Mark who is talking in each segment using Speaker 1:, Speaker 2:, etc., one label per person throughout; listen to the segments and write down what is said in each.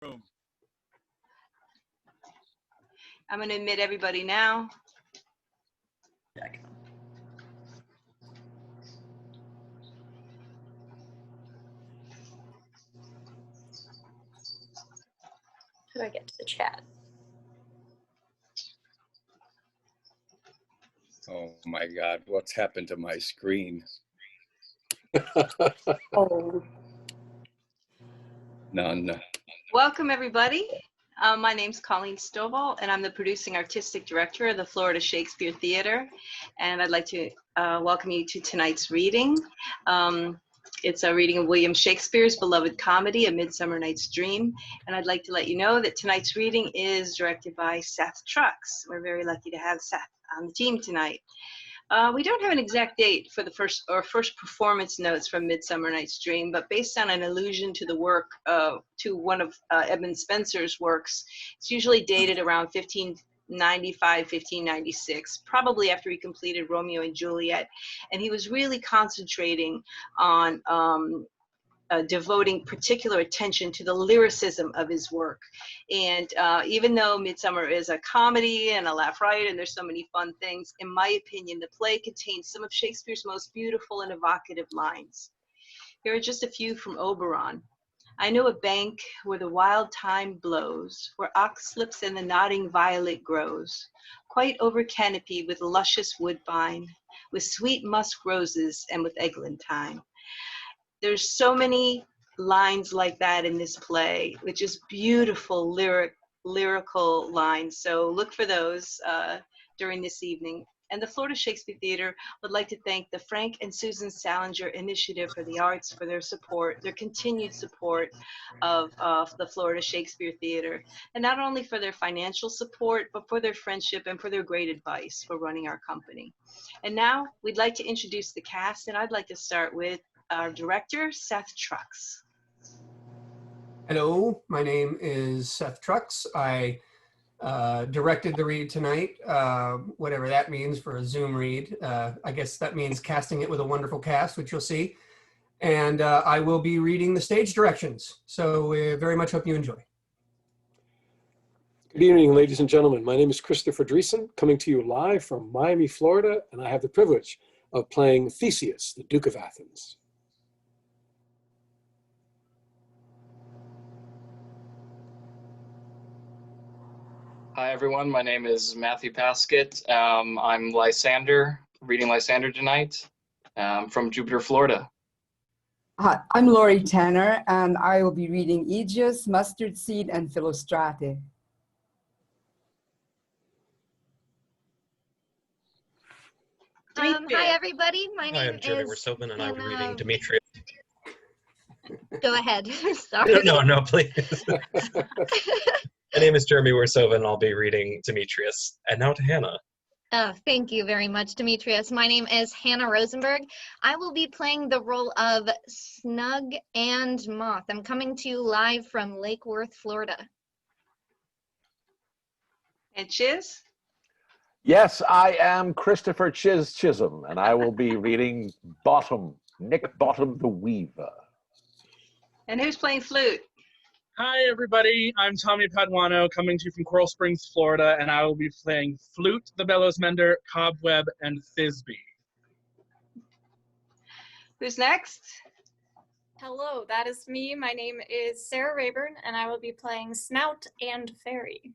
Speaker 1: room.
Speaker 2: I'm going to admit everybody now.
Speaker 3: How do I get to the chat?
Speaker 1: Oh my God, what's happened to my screen?
Speaker 3: Oh.
Speaker 1: None.
Speaker 2: Welcome, everybody. My name's Colleen Stovall, and I'm the producing artistic director of the Florida Shakespeare Theater. And I'd like to welcome you to tonight's reading. It's a reading of William Shakespeare's beloved comedy, A Midsummer Night's Dream. And I'd like to let you know that tonight's reading is directed by Seth Trucks. We're very lucky to have Seth on the team tonight. We don't have an exact date for the first performance notes from Midsummer Night's Dream, but based on an allusion to the work to one of Edmund Spenser's works, it's usually dated around 1595, 1596, probably after he completed Romeo and Juliet, and he was really concentrating on devoting particular attention to the lyricism of his work. And even though Midsummer is a comedy and a laugh riot and there's so many fun things, in my opinion, the play contains some of Shakespeare's most beautiful and evocative lines. Here are just a few from Oberon. I know a bank where the wild thyme blows, where oxlips and the nodding violet grows, quite over canopied with luscious woodbine, with sweet musk roses and with eglantine. There's so many lines like that in this play, which is beautiful lyrical lines. So look for those during this evening. And the Florida Shakespeare Theater would like to thank the Frank and Susan Salinger Initiative for the Arts for their support, their continued support of the Florida Shakespeare Theater. And not only for their financial support, but for their friendship and for their great advice for running our company. And now we'd like to introduce the cast, and I'd like to start with our director, Seth Trucks.
Speaker 4: Hello, my name is Seth Trucks. I directed the read tonight, whatever that means for a Zoom read. I guess that means casting it with a wonderful cast, which you'll see. And I will be reading the stage directions. So we very much hope you enjoy.
Speaker 5: Good evening, ladies and gentlemen. My name is Christopher Dreesen, coming to you live from Miami, Florida, and I have the privilege of playing Theseus, the Duke of Athens.
Speaker 6: Hi everyone, my name is Matthew Paskett. I'm Lysander, reading Lysander tonight from Jupiter, Florida.
Speaker 7: Hi, I'm Lori Tanner, and I will be reading Aegeus, Mustard Seed, and Philostrate.
Speaker 8: Hi everybody, my name is
Speaker 9: Jeremy Wersoven, and I'll be reading Demetrius.
Speaker 8: Go ahead, sorry.
Speaker 9: No, please. My name is Jeremy Wersoven, and I'll be reading Demetrius. And now to Hannah.
Speaker 8: Oh, thank you very much, Demetrius. My name is Hannah Rosenberg. I will be playing the role of Snug and Moth. I'm coming to you live from Lake Worth, Florida.
Speaker 2: And Chiz?
Speaker 10: Yes, I am Christopher Chisholm, and I will be reading Bottom, Nick Bottom the Weaver.
Speaker 2: And who's playing flute?
Speaker 11: Hi, everybody. I'm Tommy Paduano, coming to you from Coral Springs, Florida, and I will be playing Flute, the Bellows Mender, Cobweb, and Thisbe.
Speaker 2: Who's next?
Speaker 12: Hello, that is me. My name is Sarah Rayburn, and I will be playing Snout and Fairy.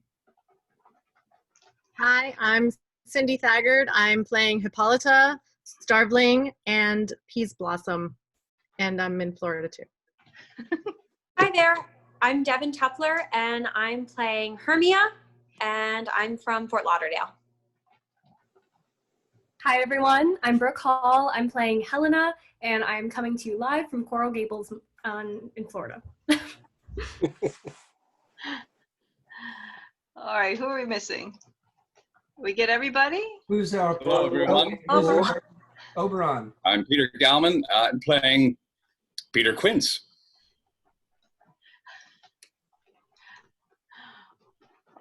Speaker 13: Hi, I'm Cindy Thagard. I'm playing Hippolyta, Starveling, and Peas Blossom, and I'm in Florida too.
Speaker 3: Hi there, I'm Devin Tupler, and I'm playing Hermia, and I'm from Fort Lauderdale.
Speaker 14: Hi everyone, I'm Brooke Hall. I'm playing Helena, and I'm coming to you live from Coral Gables in Florida.
Speaker 2: All right, who are we missing? We get everybody?
Speaker 4: Who's our
Speaker 1: Hello, everyone.
Speaker 4: Oberon.
Speaker 1: I'm Peter Galman. I'm playing Peter Quince.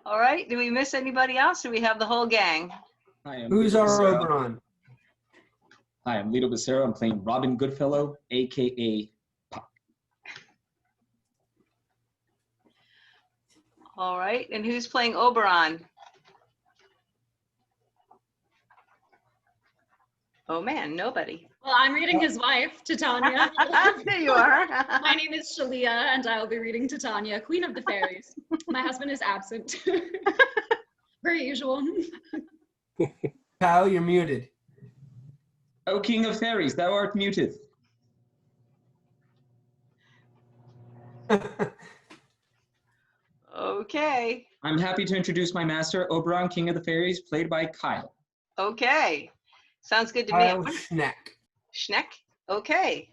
Speaker 2: All right, do we miss anybody else, or we have the whole gang?
Speaker 15: Hi,
Speaker 4: Who's our Oberon?
Speaker 15: Hi, I'm Lito Becerra. I'm playing Robin Goodfellow, a.k.a. Puck.
Speaker 2: All right, and who's playing Oberon? Oh man, nobody.
Speaker 16: Well, I'm reading his wife, Titania.
Speaker 2: There you are.
Speaker 16: My name is Shalia, and I will be reading Titania, Queen of the Fairies. My husband is absent. Per usual.
Speaker 4: Kyle, you're muted.
Speaker 15: O King of Fairies, thou art muted.
Speaker 2: Okay.
Speaker 15: I'm happy to introduce my master, Oberon, King of the Fairies, played by Kyle.
Speaker 2: Okay. Sounds good to me.
Speaker 4: Kyle Schneck.
Speaker 2: Schneck? Okay.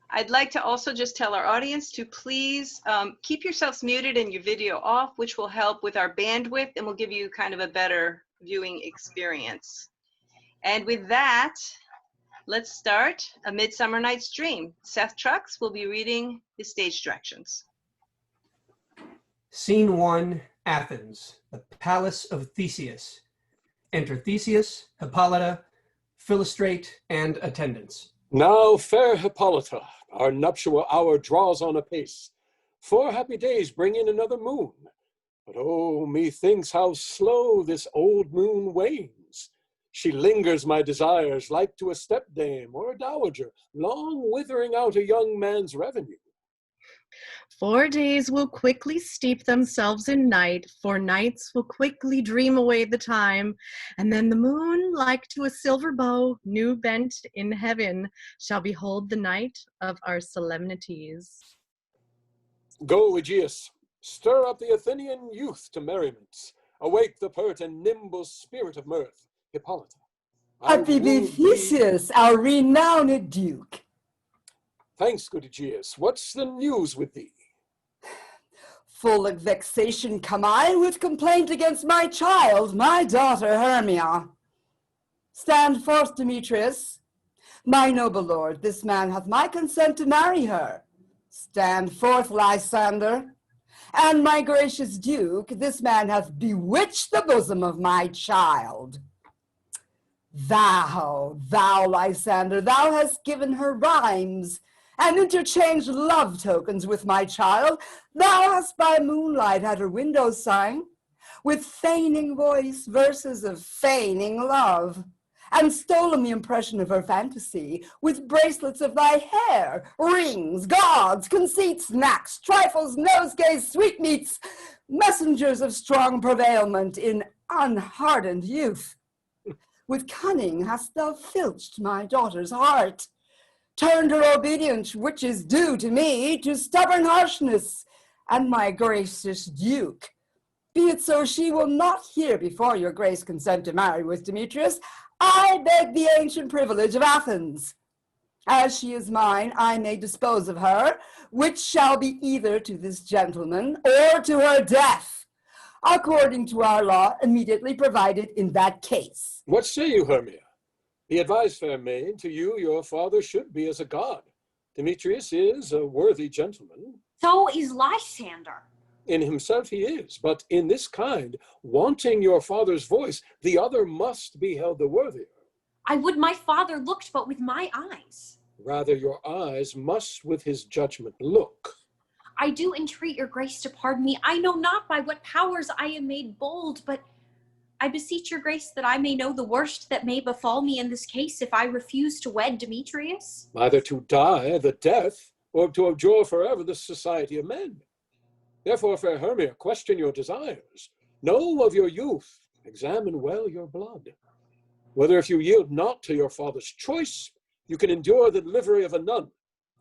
Speaker 2: I'd like to also just tell our audience to please keep yourselves muted and your video off, which will help with our bandwidth and will give you kind of a better viewing experience. And with that, let's start A Midsummer Night's Dream. Seth Trucks will be reading the stage directions.
Speaker 4: Scene 1, Athens, the Palace of Theseus. Enter Theseus, Hippolyta, Philostrate, and attendants.
Speaker 5: Now, fair Hippolyta, our nuptial hour draws on apace. 4 happy days bring in another moon. But oh, methinks how slow this old moon wanes. She lingers my desires like to a stepdame or a dowager, long withering out a young man's revenue.
Speaker 13: 4 days will quickly steep themselves in night, 4 nights will quickly dream away the time, and then the moon, like to a silver bow, new bent in heaven, shall behold the night of our solemnities.
Speaker 5: Go, Aegeus, stir up the Athenian youth to merriments. Awake the pert and nimble spirit of mirth, Hippolyta.
Speaker 7: Happy be Theseus, our renowned duke.
Speaker 5: Thanks, good Aegeus. What's the news with thee?
Speaker 7: Full of vexation come I with complaint against my child, my daughter Hermia. Stand forth, Demetrius. My noble lord, this man hath my consent to marry her. Stand forth, Lysander. And my gracious duke, this man hath bewitched the bosom of my child. Thou, Lysander, thou hast given her rhymes and interchanged love tokens with my child. Thou hast by moonlight had her windows sung, with feigning voice verses of feigning love, and stolen the impression of her fantasy with bracelets of thy hair, rings, gauds, conceits, knacks, trifles, nosegays, sweetmeats, messengers of strong prevailment in unhardened youth. With cunning hast thou filched my daughter's heart, turned her obedience, which is due to me, to stubborn harshness, and my gracious duke. Be it so, she will not hear before your grace consent to marry with Demetrius. I beg the ancient privilege of Athens. As she is mine, I may dispose of her, which shall be either to this gentleman or to her death, according to our law immediately provided in that case.
Speaker 5: What say you, Hermia? Be advised, fair maid, to you your father should be as a god. Demetrius is a worthy gentleman.
Speaker 3: So is Lysander.
Speaker 5: In himself he is, but in this kind, wanting your father's voice, the other must be held the worthier.
Speaker 3: I would my father looked but with my eyes.
Speaker 5: Rather your eyes must with his judgment look.
Speaker 3: I do entreat your grace to pardon me. I know not by what powers I am made bold, but I beseech your grace that I may know the worst that may befall me in this case if I refuse to wed Demetrius.
Speaker 5: Either to die the death, or to abjure forever the society of men. Therefore, fair Hermia, question your desires. Know of your youth, examine well your blood. Whether if you yield not to your father's choice, you can endure the delivery of a nun.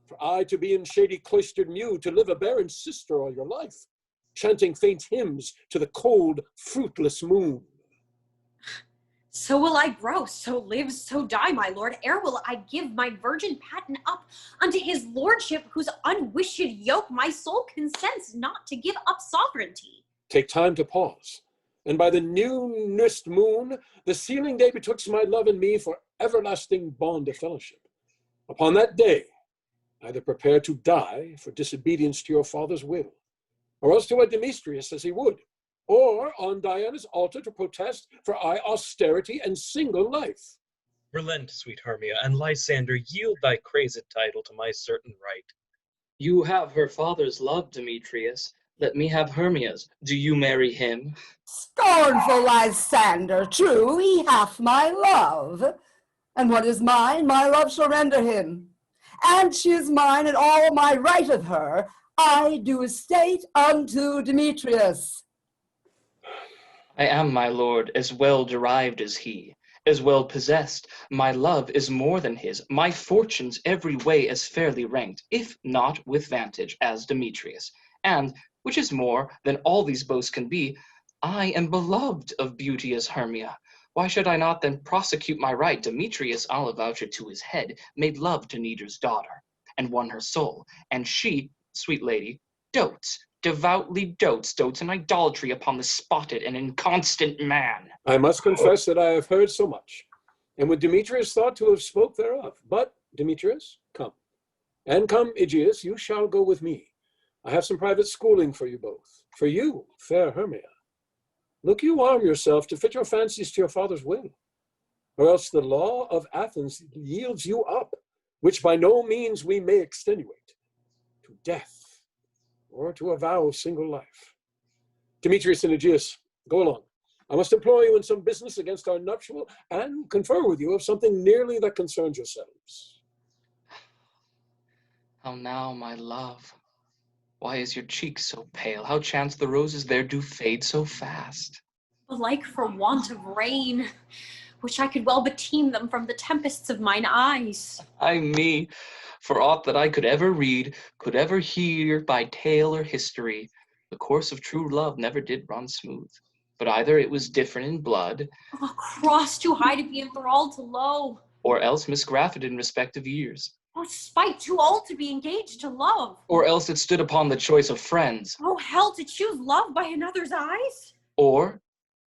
Speaker 5: For I to be in shady cloistered mew, to live a barren sister all your life, chanting faint hymns to the cold, fruitless moon.
Speaker 3: So will I grow, so live, so die, my lord. Ere will I give my virgin patent up unto his lordship, whose unwished yoke my soul consents not to give up sovereignty.
Speaker 5: Take time to pause, and by the newest moon, the sealing day betwixt my love and me for everlasting bond of fellowship. Upon that day, either prepare to die for disobedience to your father's will, or else to wed Demetrius as he would, or on Diana's altar to protest for austerity and single life.
Speaker 9: Relent, sweet Hermia, and Lysander, yield thy crazed title to my certain right.
Speaker 6: You have her father's love, Demetrius. Let me have Hermia's. Do you marry him?
Speaker 7: Scornful Lysander, true, he hath my love. And what is mine, my love shall render him. And she is mine, and all my right of her I do estate unto Demetrius.
Speaker 6: I am, my lord, as well derived as he, as well possessed. My love is more than his, my fortunes every way as fairly ranked, if not with vantage, as Demetrius. And, which is more than all these boasts can be, I am beloved of beauty as Hermia. Why should I not then prosecute my right? Demetrius, I'll avouch it to his head, made love to Nidar's daughter, and won her soul. And she, sweet lady, dotes, devoutly dotes in idolatry upon the spotted and inconstant man.
Speaker 5: I must confess that I have heard so much, and would Demetrius thought to have spoke thereof. But, Demetrius, come. And come, Aegeus, you shall go with me. I have some private schooling for you both. For you, fair Hermia. Look you arm yourself to fit your fancies to your father's will, or else the law of Athens yields you up, which by no means we may extenuate, to death, or to a vow of single life. Demetrius and Aegeus, go along. I must employ you in some business against our nuptial, and confer with you of something nearly that concerns yourselves.
Speaker 6: How now, my love? Why is your cheek so pale? How chance the roses there do fade so fast?
Speaker 3: Like for want of rain, which I could well beteem them from the tempests of mine eyes.
Speaker 6: Ay me, for aught that I could ever read, could ever hear by tale or history, the course of true love never did run smooth. But either it was different in blood,
Speaker 3: A cross too high to be enthralled to low,
Speaker 6: or else misgrafted in respect of years,
Speaker 3: oh spite too old to be engaged to love,
Speaker 6: or else it stood upon the choice of friends,
Speaker 3: oh hell to choose love by another's eyes.
Speaker 6: or,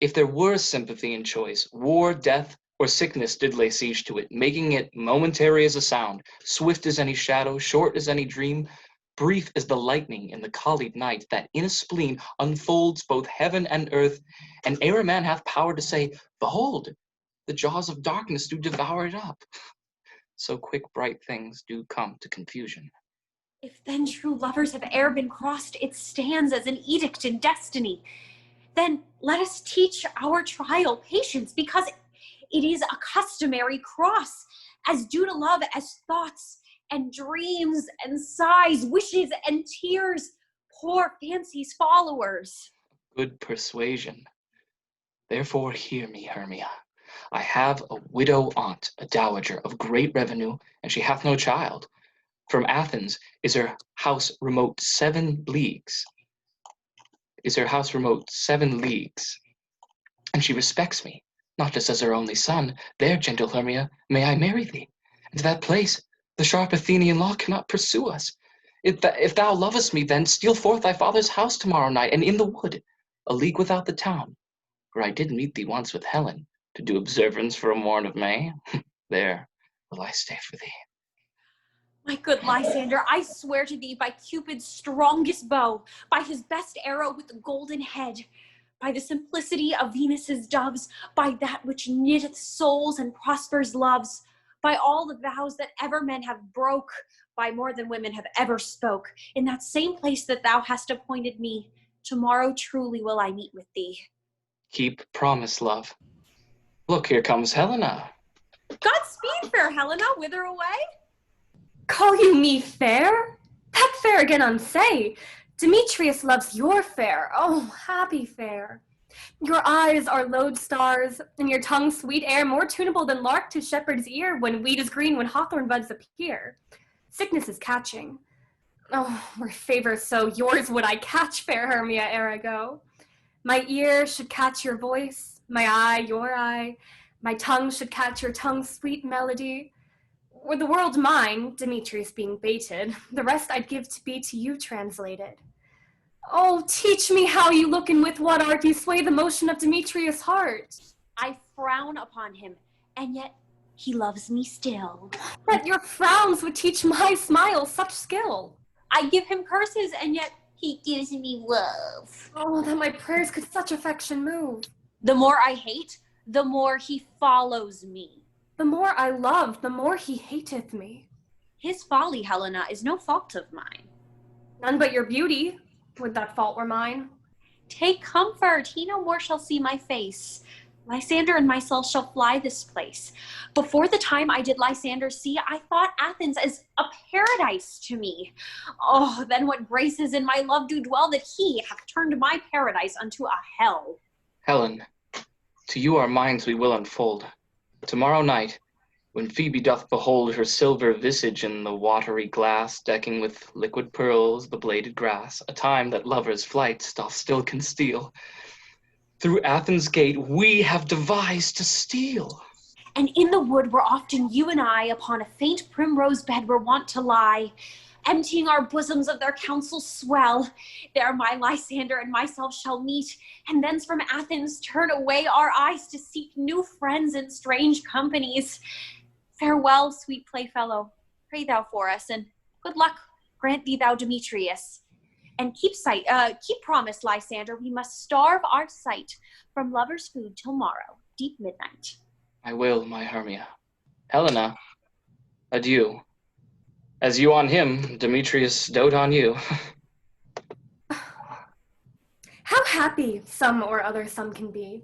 Speaker 6: if there were sympathy in choice, war, death, or sickness did lay siege to it, making it momentary as a sound, swift as any shadow, short as any dream, brief as the lightning in the collied night, that in a spleen unfolds both heaven and earth, and ere a man hath power to say, behold, the jaws of darkness do devour it up. So quick bright things do come to confusion.
Speaker 3: If then true lovers have e'er been crossed, it stands as an edict in destiny. Then let us teach our trial patience, because it is a customary cross, as due to love as thoughts and dreams and sighs, wishes and tears, poor fancy's followers.
Speaker 6: Good persuasion. Therefore hear me, Hermia. I have a widow aunt, a dowager of great revenue, and she hath no child. From Athens is her house remote 7 leagues. And she respects me, not just as her only son. There, gentle Hermia, may I marry thee. And to that place, the sharp Athenian law cannot pursue us. If thou lovest me, then steal forth thy father's house tomorrow night, and in the wood, a league without the town, where I did meet thee once with Helen, to do observance for a morn of May. There will I stay for thee.
Speaker 3: My good Lysander, I swear to thee by Cupid's strongest bow, by his best arrow with the golden head, by the simplicity of Venus's doves, by that which knitteth souls and prospers loves, by all the vows that ever men have broke, by more than women have ever spoke, in that same place that thou hast appointed me, tomorrow truly will I meet with thee.
Speaker 6: Keep promise, love. Look, here comes Helena.
Speaker 3: Godspeed, fair Helena, whither away?
Speaker 14: Call you me fair? That fair again unsay. Demetrius loves your fair. Oh, happy fair. Your eyes are lodestars, and your tongue sweet air, more tunable than lark to shepherd's ear, when wheat is green, when hawthorn buds appear. Sickness is catching. Oh, were favor so, yours would I catch, fair Hermia, ere I go. My ear should catch your voice, my eye your eye, my tongue should catch your tongue's sweet melody. Were the world mine, Demetrius being baited, the rest I'd give to be to you translated. Oh, teach me how you look and with what art you sway the motion of Demetrius' heart.
Speaker 3: I frown upon him, and yet he loves me still.
Speaker 14: That your frowns would teach my smile such skill.
Speaker 3: I give him curses, and yet he gives me love.
Speaker 14: Oh, that my prayers could such affection move.
Speaker 3: The more I hate, the more he follows me.
Speaker 14: The more I love, the more he hateth me.
Speaker 3: His folly, Helena, is no fault of mine.
Speaker 14: None but your beauty. Would that fault were mine?
Speaker 3: Take comfort, he no more shall see my face. Lysander and myself shall fly this place. Before the time I did Lysander see, I thought Athens as a paradise to me. Oh, then what graces in my love do dwell, that he hath turned my paradise unto a hell.
Speaker 6: Helen, to you our minds we will unfold. Tomorrow night, when Phoebe doth behold her silver visage in the watery glass, decking with liquid pearls the bladed grass, a time that lovers' flights doth still conceal, through Athens' gate we have devised to steal.
Speaker 3: And in the wood where often you and I upon a faint primrose bed were wont to lie, emptying our bosoms of their counsel swell, there my Lysander and myself shall meet, and thence from Athens turn away our eyes to seek new friends in strange companies. Farewell, sweet playfellow, pray thou for us, and good luck grant thee thou, Demetrius. And keep promise, Lysander, we must starve our sight from lovers' food till morrow, deep midnight.
Speaker 6: I will, my Hermia. Helena, adieu. As you on him, Demetrius dote on you.
Speaker 14: How happy some or other some can be.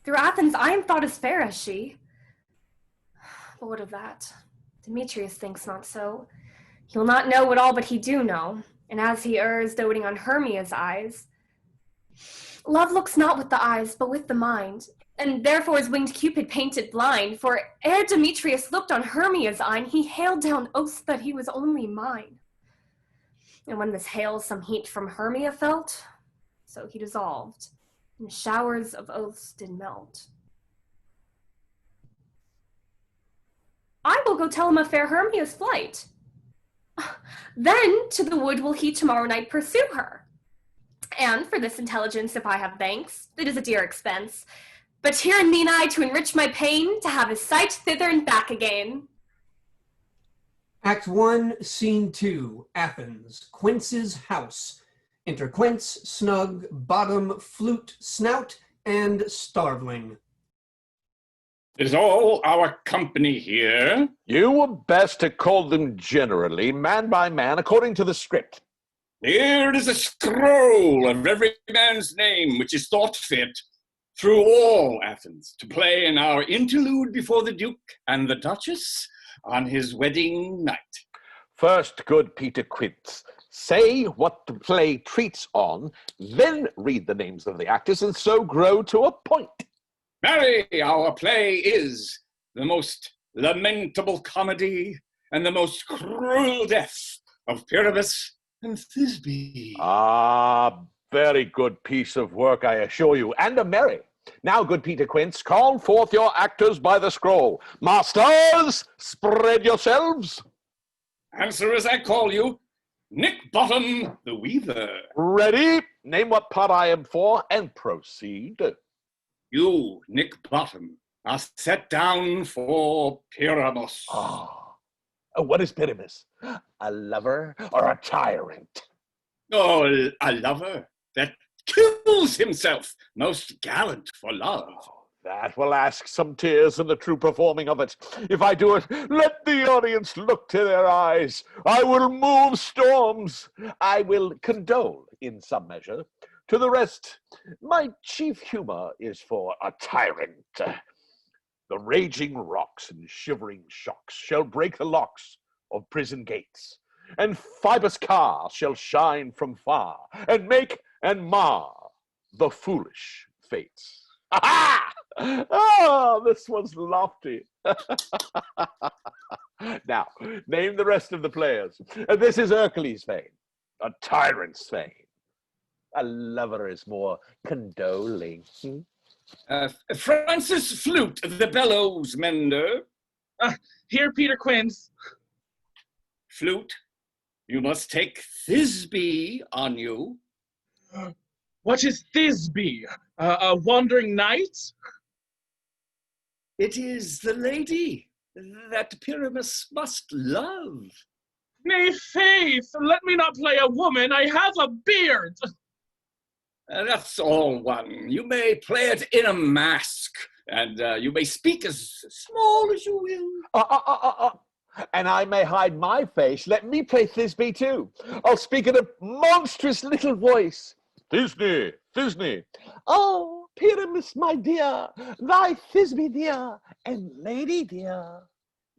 Speaker 14: Through Athens I am thought as fair as she. But what of that? Demetrius thinks not so. He will not know what all but he do know, and as he errs, doting on Hermia's eyes, love looks not with the eyes, but with the mind, and therefore is winged Cupid painted blind, for ere Demetrius looked on Hermia's eyne, he hailed down oaths that he was only mine. And when this hail some heat from Hermia felt, so he dissolved, and showers of oaths did melt. I will go tell him of fair Hermia's flight. Then to the wood will he tomorrow night pursue her. And for this intelligence, if I have thanks, it is a dear expense. But here in mean I to enrich my pain, to have his sight thither and back again.
Speaker 4: Act 1, Scene 2, Athens, Quince's house. Enter Quince, Snug, Bottom, Flute, Snout, and Starveling.
Speaker 1: Is all our company here?
Speaker 10: You were best to call them generally, man by man, according to the script.
Speaker 1: Here is a scroll of every man's name which is thought fit through all Athens to play in our interlude before the Duke and the Duchess on his wedding night.
Speaker 10: First, good Peter Quince, say what the play treats on, then read the names of the actors, and so grow to a point.
Speaker 1: Marry, our play is the most lamentable comedy and the most cruel death of Pyramus and Thisbe.
Speaker 10: Ah, very good piece of work, I assure you, and a merry. Now, good Peter Quince, call forth your actors by the scroll. Masters, spread yourselves.
Speaker 1: Answer as I call you, Nick Bottom, the Weaver.
Speaker 10: Ready? Name what part I am for, and proceed.
Speaker 1: You, Nick Bottom, are set down for Pyramus.
Speaker 10: Ah, what is Pyramus? A lover or a tyrant?
Speaker 1: Oh, a lover that kills himself, most gallant for love.
Speaker 10: That will ask some tears in the true performing of it. If I do it, let the audience look to their eyes. I will move storms. I will condole in some measure. To the rest, my chief humor is for a tyrant. The raging rocks and shivering shocks shall break the locks of prison gates, and Phoebus' car shall shine from far, and make and mar the foolish fates. Ha-ha! Oh, this was lofty. Now, name the rest of the players. This is Hercules' fame, a tyrant's fame. A lover is more condoling.
Speaker 1: Francis Flute, the bellows mender.
Speaker 11: Here, Peter Quince.
Speaker 1: Flute, you must take Thisbe on you.
Speaker 11: What is Thisbe? A wandering knight?
Speaker 1: It is the lady that Pyramus must love.
Speaker 11: Nay, faith, let me not play a woman. I have a beard.
Speaker 1: That's all one. You may play it in a mask, and you may speak as small as you will.
Speaker 10: And I may hide my face. Let me play Thisbe too. I'll speak in a monstrous little voice. Thisbe, Thisbe. Oh, Pyramus, my dear, thy Thisbe dear, and lady dear.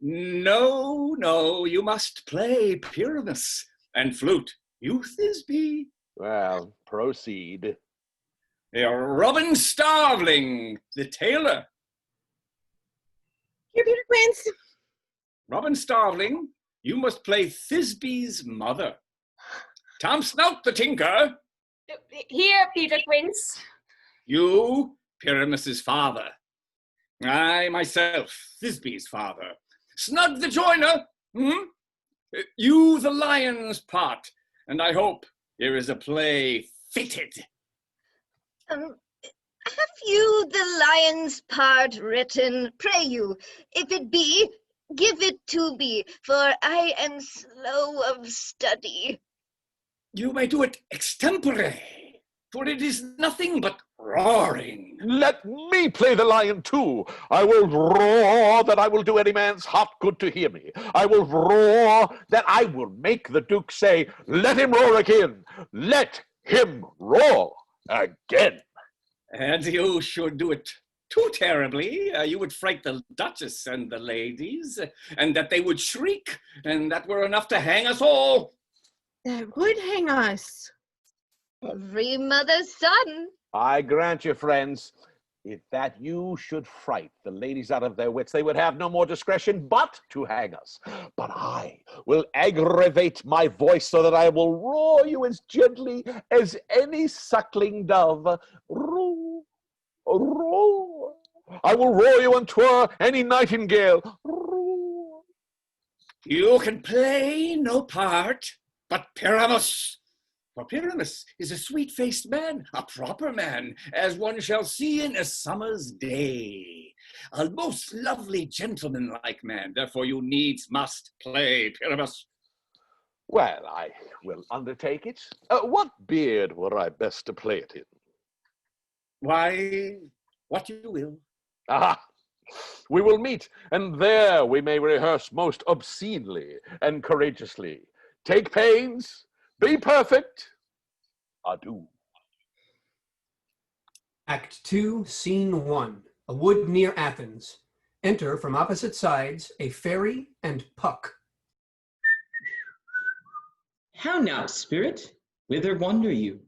Speaker 1: No, no, you must play Pyramus, and flute, you Thisbe.
Speaker 10: Well, proceed.
Speaker 1: You're Robin Starveling, the tailor.
Speaker 13: Here, Peter Quince.
Speaker 1: Robin Starveling, you must play Thisbe's mother. Tom Snout, the tinker.
Speaker 12: Here, Peter Quince.
Speaker 1: You, Pyramus's father. I, myself, Thisbe's father. Snug the joiner. You, the lion's part. And I hope here is a play fitted.
Speaker 8: Have you the lion's part written? Pray you, if it be, give it to me, for I am slow of study.
Speaker 1: You may do it extempore, for it is nothing but roaring.
Speaker 10: Let me play the lion too. I will roar that I will do any man's heart good to hear me. I will roar that I will make the Duke say, let him roar again. Let him roar again.
Speaker 1: And you should do it too terribly. You would fright the Duchess and the ladies, and that they would shriek, and that were enough to hang us all.
Speaker 13: That would hang us.
Speaker 8: Every mother's son.
Speaker 10: I grant you, friends, if that you should fright the ladies out of their wits, they would have no more discretion but to hang us. But I will aggravate my voice so that I will roar you as gently as any suckling dove. Roar, roar. I will roar you and twirl any nightingale. Roar.
Speaker 1: You can play no part but Pyramus. For Pyramus is a sweet-faced man, a proper man, as one shall see in a summer's day. A most lovely gentleman-like man, therefore you needs must play Pyramus.
Speaker 10: Well, I will undertake it. What beard were I best to play it in?
Speaker 1: Why, what you will.
Speaker 10: Aha! We will meet, and there we may rehearse most obscenely and courageously. Take pains. Be perfect. Adieu.
Speaker 4: Act 2, Scene 1. A wood near Athens. Enter from opposite sides a fairy and Puck.
Speaker 15: How now, spirit? Whither wander you?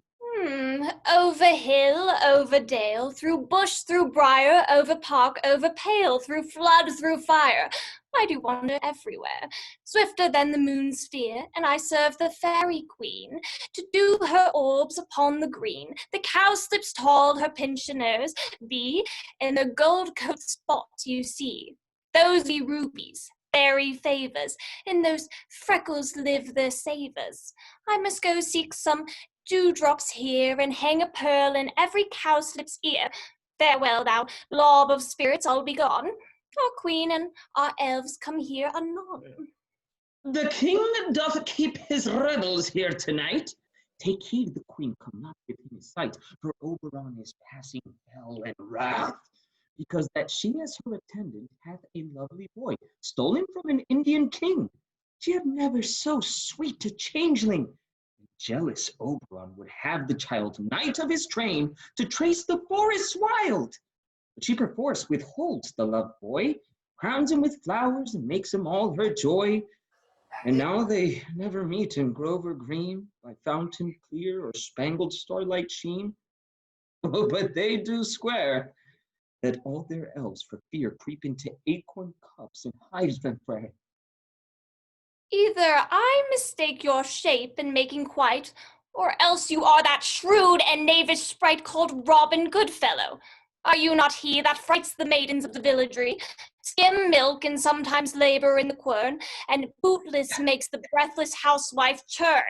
Speaker 14: Over hill, over dale, through bush, through briar, over park, over pale, through flood, through fire. I do wander everywhere, swifter than the moon's sphere, and I serve the fairy queen, to do her orbs upon the green. The cowslips tall, her pensioners be, in the gold coat spots you see. Those be rubies, fairy favors, in those freckles live their savors. I must go seek some dewdrops here, and hang a pearl in every cowslip's ear. Farewell, thou lob of spirits, I'll be gone. Our queen and our elves come here anon.
Speaker 15: The king doth keep his rebels here tonight. Take heed the queen come not within his sight, for Oberon is passing fell and wrath, because that she as her attendant hath a lovely boy, stolen from an Indian king. She had never so sweet a changeling. Jealous Oberon would have the child knight of his train to trace the forests wild. But she perforce withholds the loved boy, crowns him with flowers and makes him all her joy. And now they never meet in grove or green, by fountain clear or spangled starlight sheen. Oh, but they do swear that all their elves for fear creep into acorn cups and hives them fray.
Speaker 14: Either I mistake your shape in making quite, or else you are that shrewd and knavish sprite called Robin Goodfellow. Are you not he that frights the maidens of the villagery, skim milk and sometimes labor in the quern, and bootless makes the breathless housewife churn,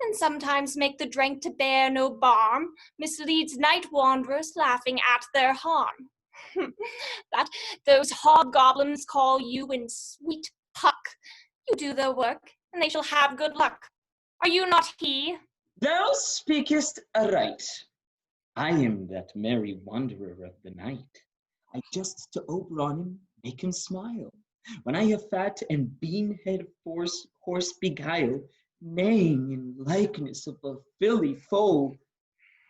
Speaker 14: and sometimes make the drink to bear no balm, misleads night wanderers laughing at their harm? That those hobgoblins call you in sweet Puck. You do their work, and they shall have good luck. Are you not he?
Speaker 15: Thou speakest aright. I am that merry wanderer of the night. I jest to Oberon and make him smile. When I have fat and bean-head horse beguile, neighing in likeness of a filly foal,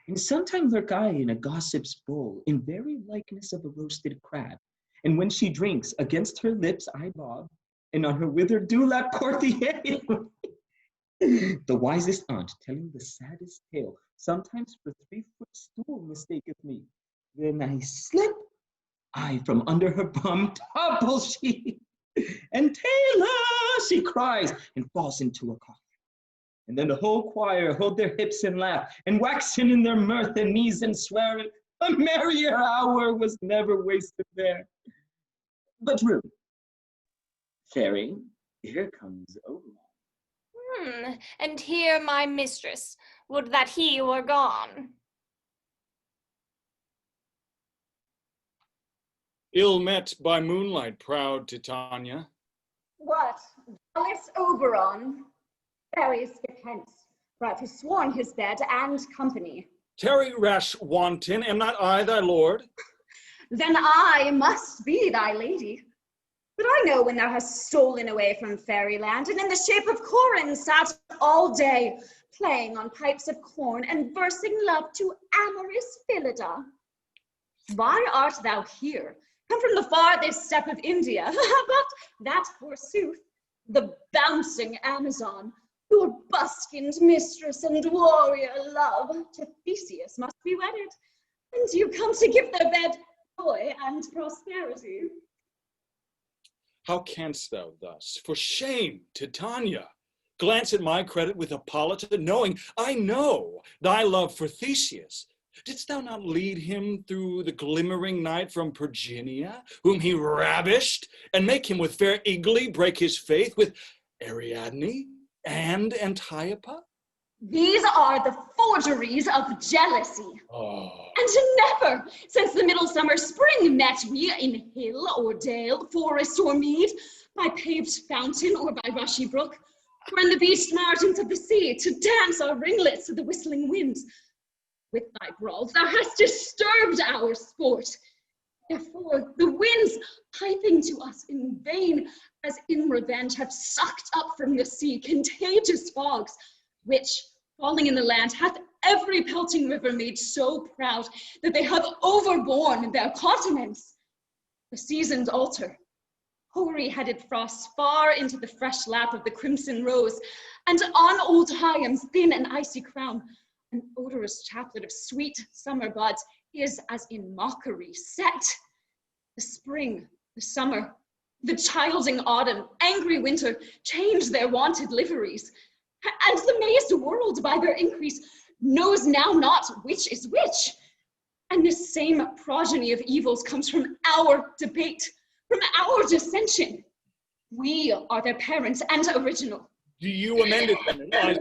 Speaker 15: and sometimes lurk I in a gossip's bowl, in very likeness of a roasted crab. And when she drinks, against her lips I bob, and on her withered dewlap court the ale. The wisest aunt, telling the saddest tale, sometimes for 3-foot stool mistaketh me. Then I slip, I from under her bum topple she, and Taylor, she cries, and falls into a cough. And then the whole choir hold their hips and laugh, and waxen in their mirth and knees and swearing, a merrier hour was never wasted there. But Ruth, fairy, here comes Oberon.
Speaker 12: And here my mistress, would that he were gone.
Speaker 17: Ill met by moonlight, proud Titania.
Speaker 16: What, jealous Oberon? Various defense, for I've forsworn his bed and company.
Speaker 17: Tarry, rash wanton, am not I thy lord?
Speaker 16: Then I must be thy lady. But I know when thou hast stolen away from fairyland, and in the shape of Corin sat all day, playing on pipes of corn and versing love to amorous Phillida. Why art thou here? Come from the farthest step of India, but that forsooth, the bouncing Amazon, your buskined mistress and warrior love, to Theseus must be wedded, and you come to give their bed joy and prosperity.
Speaker 17: How canst thou thus? For shame, Titania! Glance at my credit with Hippolyta, knowing, I know, thy love for Theseus. Didst thou not lead him through the glimmering night from Perginia, whom he ravished, and make him with fair Igly break his faith with Ariadne and Antiopa?
Speaker 16: These are the forgeries of jealousy.
Speaker 17: Oh.
Speaker 16: And never, since the middle summer spring, met we in hill or dale, forest or mead, by paved fountain or by rushy brook, or in the beached margins of the sea, to dance our ringlets to the whistling winds. With thy brawls thou hast disturbed our sport. Therefore the winds, piping to us in vain, as in revenge have sucked up from the sea contagious fogs, which, falling in the land, hath every pelting river made so proud that they have overborne their continents. The seasons alter. Hoary-headed frosts far into the fresh lap of the crimson rose, and on old Hyam's thin and icy crown, an odorous chaplet of sweet summer buds is as in mockery set. The spring, the summer, the childing autumn, angry winter change their wonted liveries, and the mazed world by their increase knows now not which is which. And this same progeny of evils comes from our debate, from our dissension. We are their parents and original.
Speaker 17: Do you amend it then?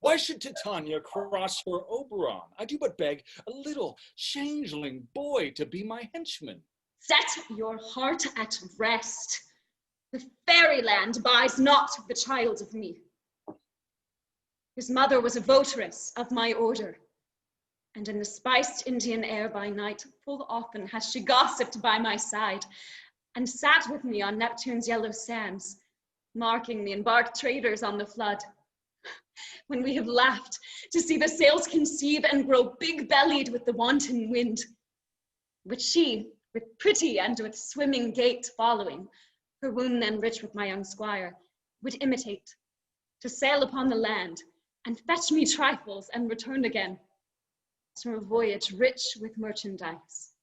Speaker 17: Why should Titania cross her Oberon? I do but beg a little changeling boy to be my henchman.
Speaker 16: Set your heart at rest. The fairyland buys not the child of me. His mother was a votaress of my order, and in the spiced Indian air by night, full often has she gossiped by my side, and sat with me on Neptune's yellow sands, marking the embarked traders on the flood. When we have laughed to see the sails conceive and grow big-bellied with the wanton wind, which she, with pretty and with swimming gait following, her wound then rich with my young squire, would imitate, to sail upon the land, and fetch me trifles and return again, as from a voyage rich with merchandise.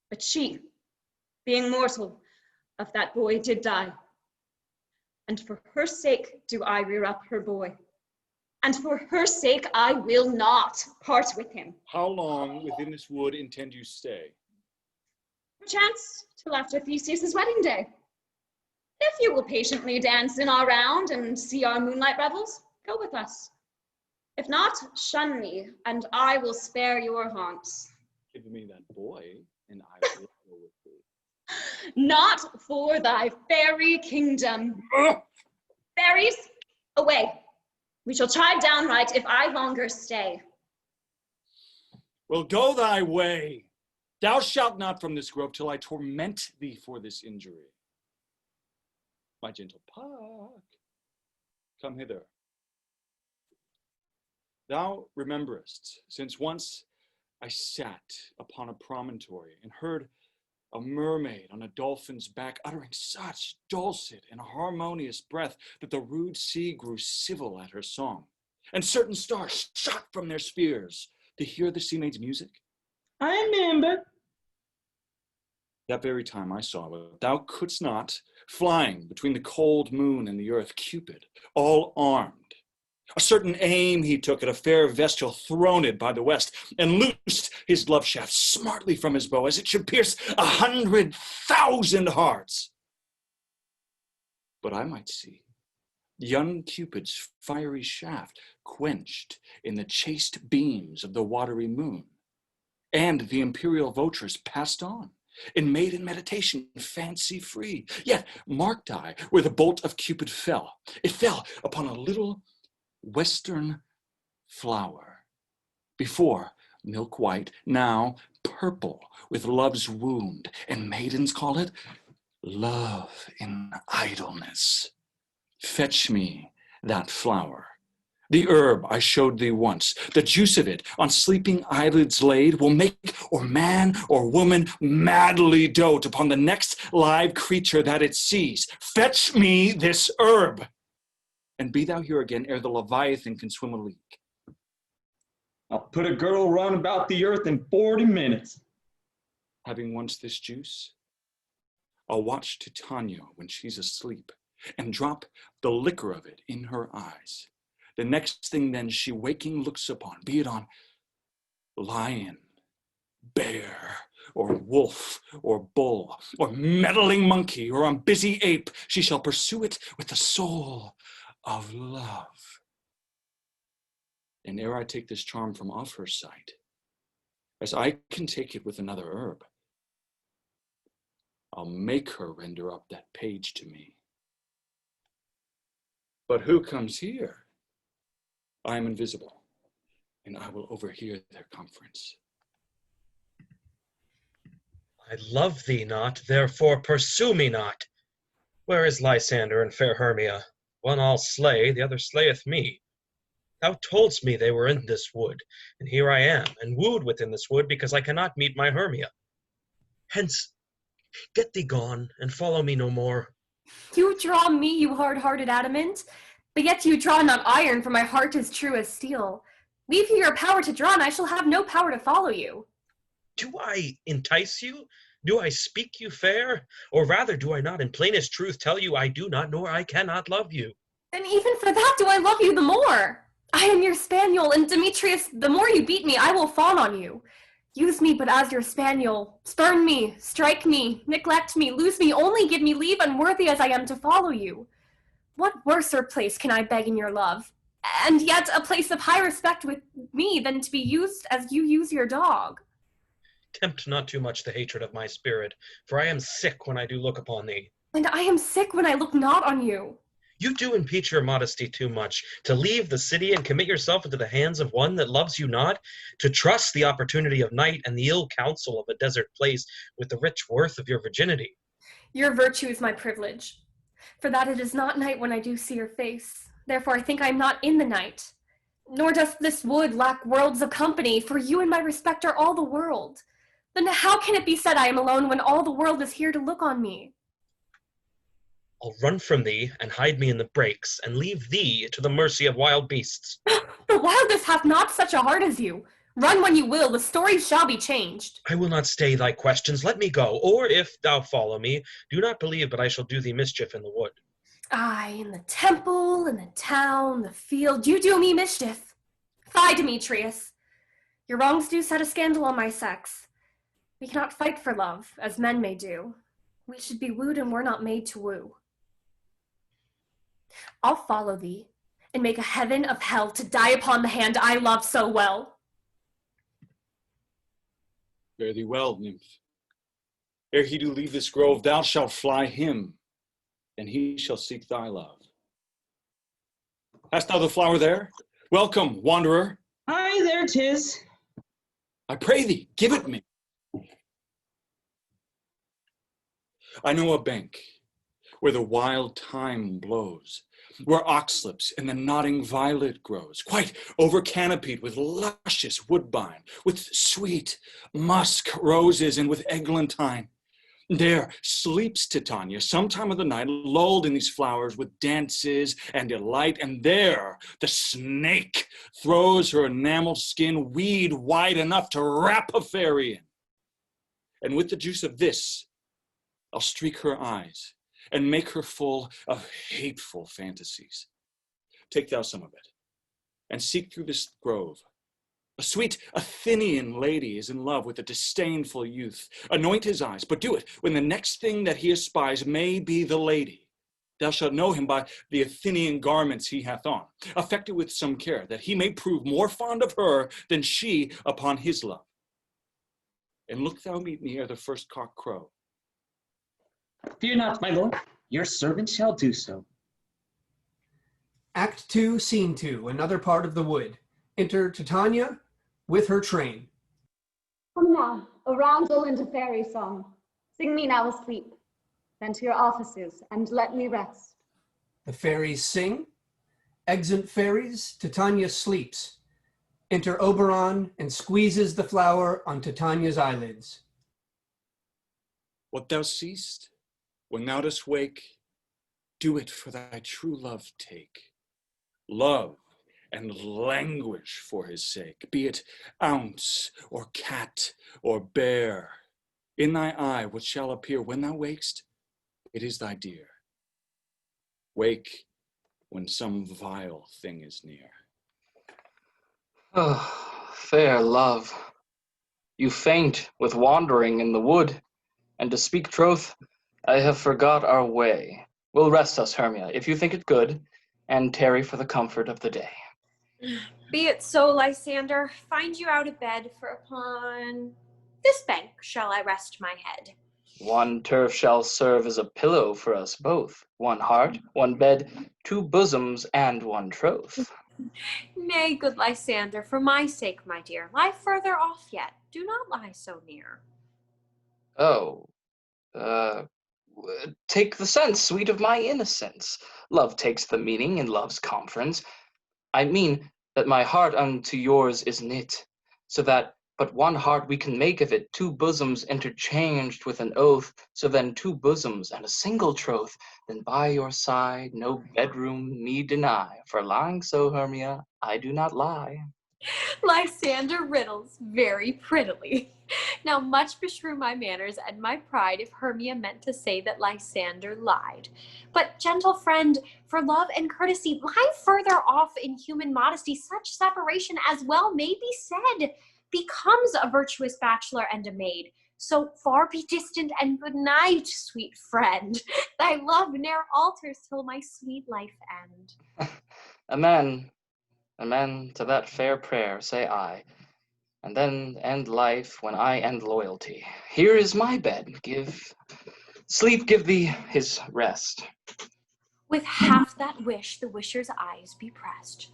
Speaker 16: But she, being mortal, of that boy did die, and for her sake do I rear up her boy, and for her sake I will not part with him.
Speaker 17: How long within this wood intend you stay?
Speaker 16: Perchance till after Theseus' wedding day. If you will patiently dance in our round and see our moonlight revels, go with us. If not, shun me, and I will spare your haunts.
Speaker 17: Give me that boy, and I will go with thee.
Speaker 16: Not for thy fairy kingdom. Fairies, away. We shall chide downright if I longer stay.
Speaker 17: Well, go thy way. Thou shalt not from this grove till I torment thee for this injury. My gentle Puck, come hither. Thou rememberest, since once I sat upon a promontory and heard a mermaid on a dolphin's back uttering such dulcet and harmonious breath that the rude sea grew civil at her song, and certain stars shot from their spheres to hear the sea maid's music.
Speaker 15: I remember.
Speaker 17: That very time I saw what thou couldst not, flying between the cold moon and the earth, Cupid, all armed. A certain aim he took at a fair vestal throned by the west, and loosed his love shaft smartly from his bow, as it should pierce 100,000 hearts. But I might see young Cupid's fiery shaft quenched in the chaste beams of the watery moon, and the imperial votress passed on, in maiden meditation, fancy free. Yet marked I where the bolt of Cupid fell. It fell upon a little western flower, before milk white, now purple with love's wound, and maidens call it love in idleness. Fetch me that flower. The herb I showed thee once, the juice of it on sleeping eyelids laid will make or man or woman madly dote upon the next live creature that it sees. Fetch me this herb, and be thou here again ere the Leviathan can swim a league.
Speaker 15: I'll put a girl run about the earth in 40 minutes.
Speaker 17: Having once this juice, I'll watch Titania when she's asleep and drop the liquor of it in her eyes. The next thing then she waking looks upon, be it on lion, bear, or wolf, or bull, or meddling monkey, or on busy ape, she shall pursue it with the soul of love. And ere I take this charm from off her sight, as I can take it with another herb, I'll make her render up that page to me. But who comes here? I am invisible, and I will overhear their conference.
Speaker 9: I love thee not, therefore pursue me not. Where is Lysander and fair Hermia? One I'll slay, the other slayeth me. Thou toldst me they were in this wood, and here I am, and wooed within this wood, because I cannot meet my Hermia. Hence, get thee gone, and follow me no more.
Speaker 14: You draw me, you hard-hearted adamant, but yet you draw not iron, for my heart is true as steel. Leave you your power to draw, and I shall have no power to follow you.
Speaker 9: Do I entice you? Do I speak you fair? Or rather, do I not in plainest truth tell you I do not nor I cannot love you?
Speaker 14: And even for that do I love you the more. I am your spaniel, and Demetrius, the more you beat me, I will fawn on you. Use me but as your spaniel. Spurn me, strike me, neglect me, lose me, only give me leave, unworthy as I am to follow you. What worser place can I beg in your love? And yet a place of high respect with me than to be used as you use your dog.
Speaker 9: Tempt not too much the hatred of my spirit, for I am sick when I do look upon thee.
Speaker 14: And I am sick when I look not on you.
Speaker 9: You do impeach your modesty too much, to leave the city and commit yourself into the hands of one that loves you not, to trust the opportunity of night and the ill counsel of a desert place with the rich worth of your virginity.
Speaker 14: Your virtue is my privilege, for that it is not night when I do see your face. Therefore I think I am not in the night. Nor doth this wood lack worlds of company, for you and my respect are all the world. Then how can it be said I am alone when all the world is here to look on me?
Speaker 9: I'll run from thee and hide me in the brakes, and leave thee to the mercy of wild beasts.
Speaker 14: The wildest hath not such a heart as you. Run when you will, the story shall be changed.
Speaker 9: I will not stay thy questions, let me go, or if thou follow me, do not believe but I shall do thee mischief in the wood.
Speaker 14: Aye, in the temple, in the town, the field, you do me mischief. Fie, Demetrius. Your wrongs do set a scandal on my sex. We cannot fight for love, as men may do. We should be wooed and we're not made to woo. I'll follow thee, and make a heaven of hell to die upon the hand I love so well.
Speaker 17: Fare thee well, nymph. Ere he do leave this grove, thou shalt fly him, and he shall seek thy love. Hast thou the flower there? Welcome, wanderer.
Speaker 15: Aye, there 'tis.
Speaker 17: I pray thee, give it me. I know a bank where the wild thyme blows, where oxlips and the nodding violet grows, quite over-canopied with luscious woodbine, with sweet musk roses and with eglantine. There sleeps Titania some time of the night, lulled in these flowers with dances and delight, and there the snake throws her enamel skin weed wide enough to wrap a fairy in. And with the juice of this, I'll streak her eyes and make her full of hateful fantasies. Take thou some of it, and seek through this grove. A sweet Athenian lady is in love with a disdainful youth. Anoint his eyes, but do it when the next thing that he espies may be the lady. Thou shalt know him by the Athenian garments he hath on. Affect it with some care, that he may prove more fond of her than she upon his love. And look thou meet me ere the first cock crow.
Speaker 15: Fear not, my lord. Your servant shall do so.
Speaker 4: Act 2, Scene 2, another part of the wood. Enter Titania with her train.
Speaker 16: Come now, a roundel and a fairy song. Sing me now asleep, then to your offices, and let me rest.
Speaker 4: The fairies sing. Exeunt fairies, Titania sleeps. Enter Oberon and squeezes the flower on Titania's eyelids.
Speaker 17: What thou seest, when thou dost wake, do it for thy true love take. Love and languish for his sake, be it ounce or cat or bear. In thy eye what shall appear when thou wakest, it is thy dear. Wake when some vile thing is near.
Speaker 6: Oh, fair love, you faint with wandering in the wood, and to speak troth, I have forgot our way. We'll rest us, Hermia, if you think it good, and tarry for the comfort of the day.
Speaker 3: Be it so, Lysander. Find you out of bed, for upon this bank shall I rest my head.
Speaker 6: One turf shall serve as a pillow for us both. One heart, one bed, two bosoms, and one troth.
Speaker 3: Nay, good Lysander, for my sake, my dear, lie further off yet. Do not lie so near.
Speaker 6: Oh, take the sense, sweet, of my innocence. Love takes the meaning in love's conference. I mean that my heart unto yours is knit, so that but one heart we can make of it, two bosoms interchanged with an oath, so then two bosoms and a single troth, then by your side no bedroom need deny, for lying so, Hermia, I do not lie.
Speaker 3: Lysander riddles very prettily. Now much beshrew my manners and my pride if Hermia meant to say that Lysander lied. But, gentle friend, for love and courtesy, lie further off in human modesty. Such separation as well may be said becomes a virtuous bachelor and a maid. So far be distant, and good night, sweet friend. Thy love ne'er alters till my sweet life end.
Speaker 6: Amen, amen to that fair prayer, say I, and then end life when I end loyalty. Here is my bed, sleep give thee his rest.
Speaker 3: With half that wish the wisher's eyes be pressed.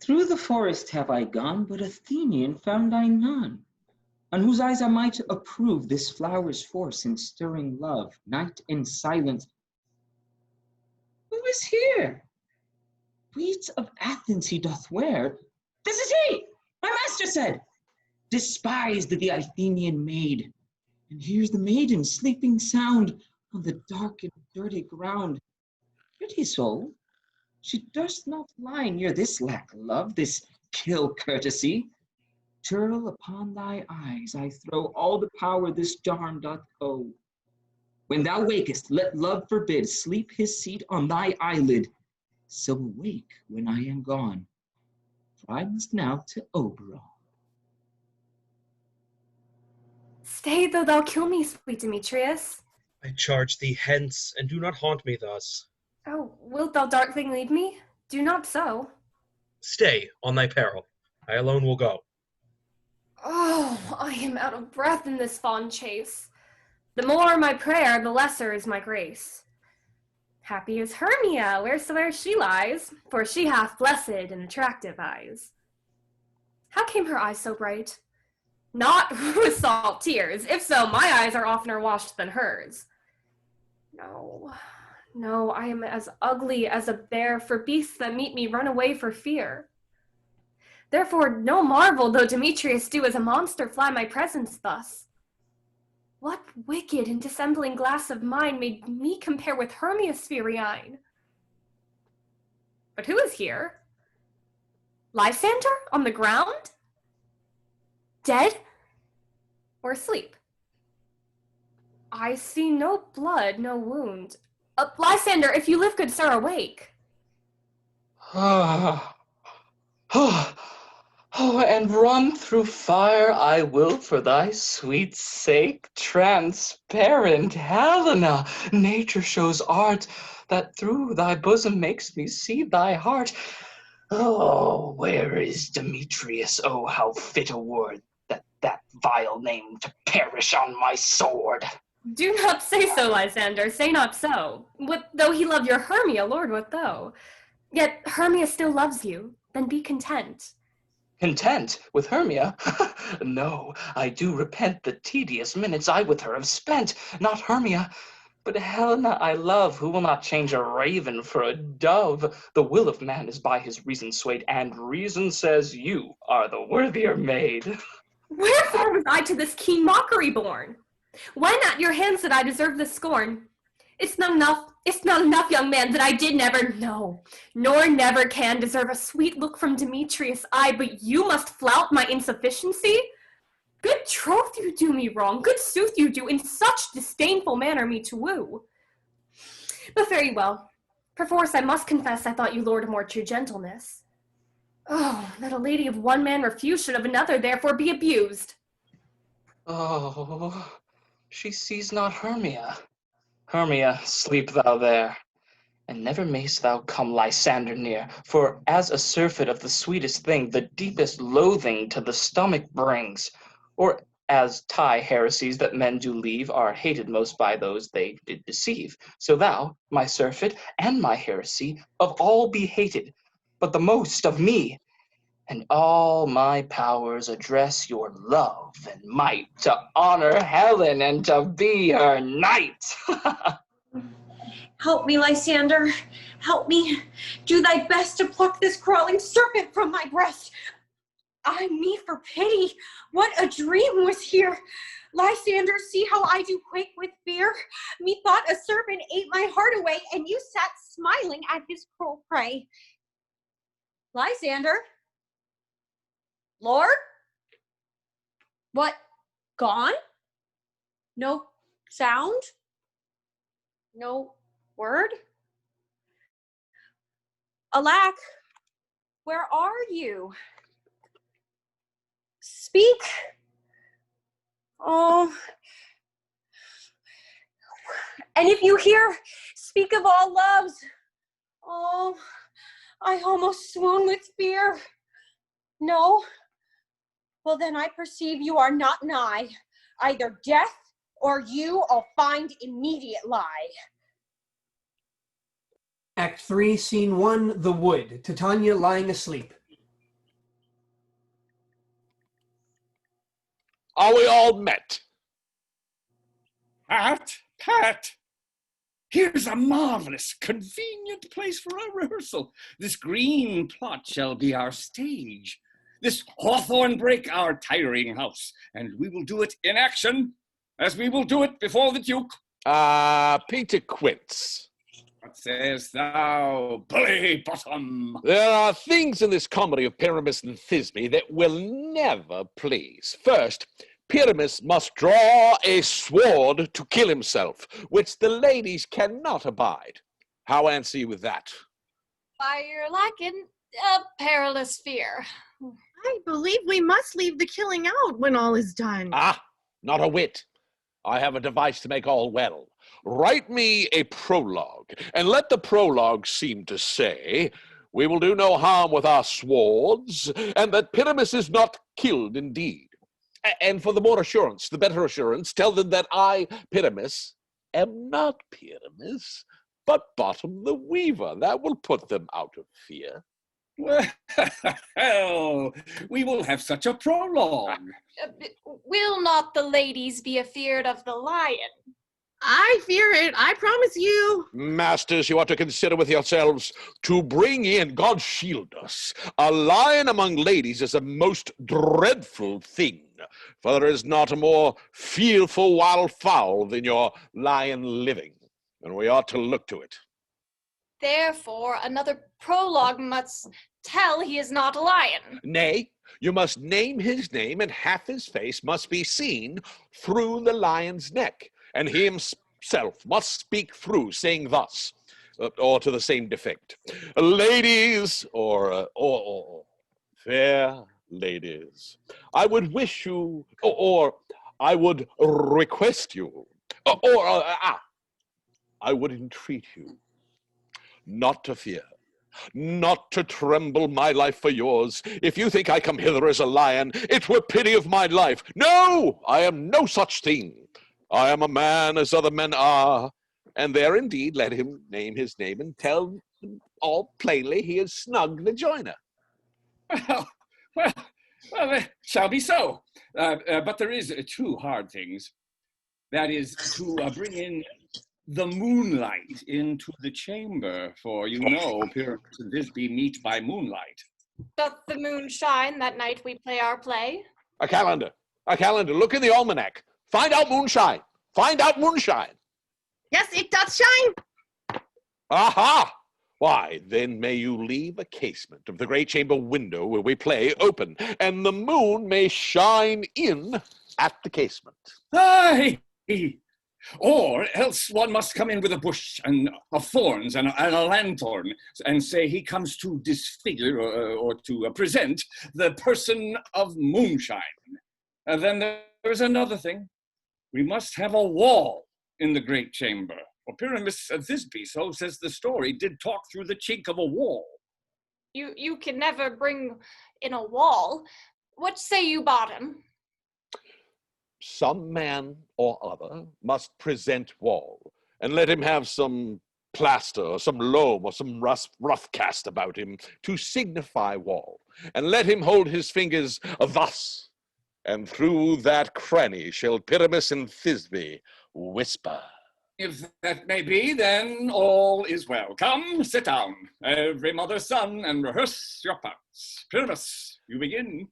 Speaker 15: Through the forest have I gone, but Athenian found I none, on whose eyes I might approve this flower's force in stirring love, night and silent. Who is here? Weeds of Athens he doth wear. This is he, my master said. Despised the Athenian maid, and here's the maiden sleeping sound on the dark and dirty ground. Pretty soul, she durst not lie near this lack love, this kill courtesy. Churl, upon thy eyes I throw all the power this charm doth owe. When thou wakest, let love forbid sleep his seat on thy eyelid. So awake when I am gone, for I must now to Oberon.
Speaker 14: Stay, though thou kill me, sweet Demetrius.
Speaker 9: I charge thee hence, and do not haunt me thus.
Speaker 14: Oh, wilt thou, dark thing, lead me? Do not so.
Speaker 9: Stay, on thy peril. I alone will go.
Speaker 14: Oh, I am out of breath in this fond chase. The more my prayer, the lesser is my grace. Happy is Hermia, wheresoe'er she lies, for she hath blessed and attractive eyes. How came her eyes so bright? Not with salt tears. If so, my eyes are oftener washed than hers. No, I am as ugly as a bear, for beasts that meet me run away for fear. Therefore, no marvel though Demetrius do as a monster fly my presence thus. What wicked and dissembling glass of mine made me compare with Hermia's Spherine? But who is here? Lysander on the ground? Dead? Or asleep? I see no blood, no wound. Lysander, if you live, good sir, awake.
Speaker 6: And run through fire I will for thy sweet sake. Transparent Helena, nature shows art that through thy bosom makes me see thy heart. Oh, where is Demetrius? Oh, how fit a word that vile name to perish on my sword.
Speaker 14: Do not say so, Lysander, say not so. What though he love your Hermia, Lord, what though? Yet Hermia still loves you, then be content.
Speaker 6: Content with Hermia? No, I do repent the tedious minutes I with her have spent. Not Hermia, but Helena I love, who will not change a raven for a dove. The will of man is by his reason swayed, and reason says you are the worthier maid.
Speaker 14: Wherefore was I to this keen mockery born? When at your hands did I deserve this scorn? It's not enough, young man, that I did never know, nor never can deserve a sweet look from Demetrius' eye, but you must flout my insufficiency? Good troth you do me wrong, good sooth you do, in such disdainful manner me to woo. But very well, perforce I must confess I thought you lord of more true gentleness. Oh, that a lady of one man refuse should of another therefore be abused.
Speaker 6: Oh, she sees not Hermia. Hermia, sleep thou there, and never mayst thou come Lysander near, for as a surfeit of the sweetest thing, the deepest loathing to the stomach brings, or as tie heresies that men do leave are hated most by those they did deceive. So thou, my surfeit, and my heresy, of all be hated, but the most of me, and all my powers address your love and might to honor Helen and to be her knight.
Speaker 3: Help me, Lysander. Help me. Do thy best to pluck this crawling serpent from my breast. Ay me for pity. What a dream was here. Lysander, see how I do quake with fear. Methought a serpent ate my heart away, and you sat smiling at his cruel prey. Lysander? Lord? What? Gone? No sound? No word? Alack, where are you? Speak. Oh. And if you hear, speak of all loves. Oh, I almost swoon with fear. No? Well, then I perceive you are not nigh. Either death or you I'll find immediate lie.
Speaker 4: Act 3, Scene 1, The Wood. Titania lying asleep.
Speaker 10: Are we all met?
Speaker 1: Pat, here's a marvelous, convenient place for our rehearsal. This green plot shall be our stage. This hawthorn brake our tiring house, and we will do it in action, as we will do it before the Duke.
Speaker 10: Peter Quince.
Speaker 1: What sayest thou, bully bottom?
Speaker 10: There are things in this comedy of Pyramus and Thisbe that will never please. First, Pyramus must draw a sword to kill himself, which the ladies cannot abide. How answer you with that?
Speaker 12: By your lacking a perilous fear.
Speaker 13: I believe we must leave the killing out when all is done.
Speaker 10: Ah, not a whit. I have a device to make all well. Write me a prologue, and let the prologue seem to say, we will do no harm with our swords, and that Pyramus is not killed indeed. And for the more assurance, the better assurance, tell them that I, Pyramus, am not Pyramus, but Bottom the Weaver. That will put them out of fear.
Speaker 1: Well, we will have such a prologue.
Speaker 12: Will not the ladies be afeard of the lion?
Speaker 13: I fear it, I promise you.
Speaker 10: Masters, you ought to consider with yourselves to bring in, God shield us, a lion among ladies is a most dreadful thing, for there is not a more fearful wild fowl than your lion living, and we ought to look to it.
Speaker 12: Therefore, another prologue must tell he is not a lion.
Speaker 10: Nay, you must name his name, and half his face must be seen through the lion's neck, and he himself must speak through, saying thus, or to the same defect, ladies, or fair ladies, I would wish you, or I would request you, I would entreat you not to fear, not to tremble my life for yours. If you think I come hither as a lion, it were pity of my life. No, I am no such thing. I am a man as other men are, and there indeed let him name his name and tell all plainly he is Snug the joiner.
Speaker 1: Well, it shall be so. But there is two hard things. That is to bring in the moonlight into the chamber, for you know, Pyramus and Thisbe meet by moonlight.
Speaker 12: Doth the moon shine that night we play our play?
Speaker 10: A calendar, look in the almanac. Find out moonshine. Find out moonshine.
Speaker 13: Yes, it doth shine.
Speaker 10: Aha! Why, then may you leave a casement of the great chamber window where we play open, and the moon may shine in at the casement.
Speaker 1: Aye! Or else one must come in with a bush and of thorns and a lanthorn and say he comes to disfigure or to present the person of moonshine. And then there's another thing. We must have a wall in the great chamber. For Pyramus and Thisbe, so says the story, did talk through the chink of a wall.
Speaker 12: You can never bring in a wall. What say you, Bottom?
Speaker 10: Some man or other must present wall, and let him have some plaster or some loam or some rough cast about him to signify wall, and let him hold his fingers thus, and through that cranny shall Pyramus and Thisbe whisper.
Speaker 1: If that may be, then all is well. Come, sit down, every mother's son, and rehearse your parts. Pyramus, you begin,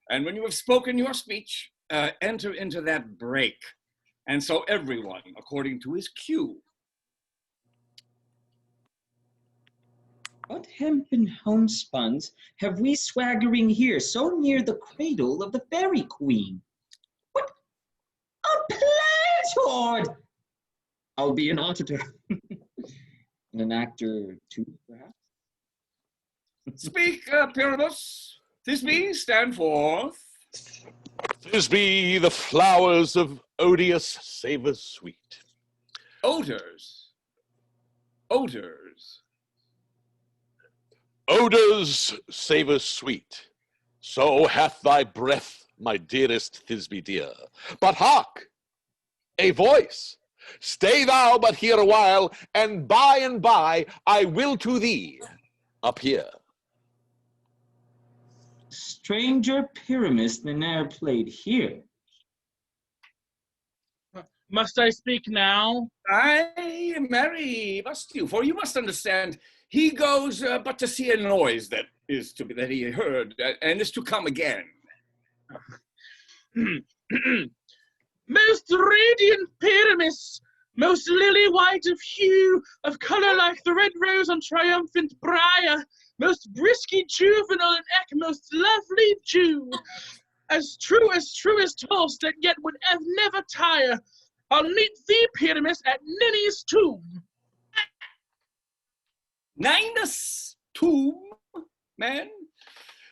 Speaker 1: and when you have spoken your speech, enter into that break, and so everyone according to his cue.
Speaker 15: What hempen homespuns have we swaggering here, so near the cradle of the fairy queen? What? A play-tord! I'll be an auditor. And an actor too, perhaps?
Speaker 1: Speak, Pyramus. Thisbe, stand forth.
Speaker 10: Thisbe, the flowers of odious savours sweet.
Speaker 1: Odors. Odors.
Speaker 10: Odors savours sweet. So hath thy breath, my dearest Thisbe dear. But hark! A voice. Stay thou but here a while, and by I will to thee appear.
Speaker 15: Stranger Pyramus than e'er played here.
Speaker 11: Must I speak now?
Speaker 1: Aye, marry, must you, for you must understand, he goes but to see a noise that he heard, and is to come again.
Speaker 11: Most radiant Pyramus, most lily-white of hue, of colour like the red rose on triumphant briar, most brisky juvenile and most lovely Jew, as true as toast that yet would never tire. I'll meet thee, Pyramus, at Ninny's tomb.
Speaker 1: Ninus' tomb, man?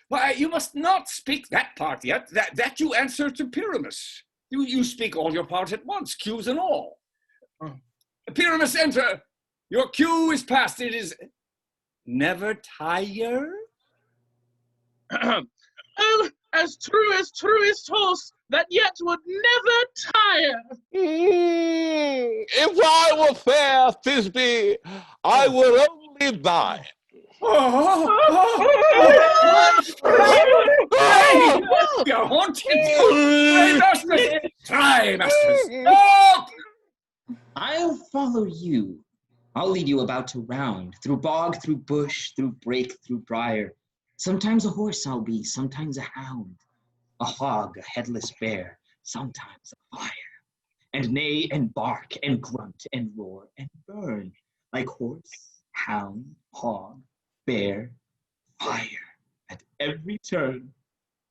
Speaker 1: Why, you must not speak that part yet. That you answer to Pyramus. You speak all your part at once, cues and all. Pyramus, enter. Your cue is past. It is never tire.
Speaker 11: Oh, as true as toast that yet would never tire.
Speaker 10: If I were fair, Thisbe, I were only thine.
Speaker 1: Hey, you're haunted! Hey, masters! Try, masters! Oh!
Speaker 15: I'll follow you. I'll lead you about to round, through bog, through bush, through brake, through briar. Sometimes a horse I'll be, sometimes a hound, a hog, a headless bear, sometimes a fire. And neigh and bark and grunt and roar and burn, like horse, hound, hog, bear, fire, at every turn.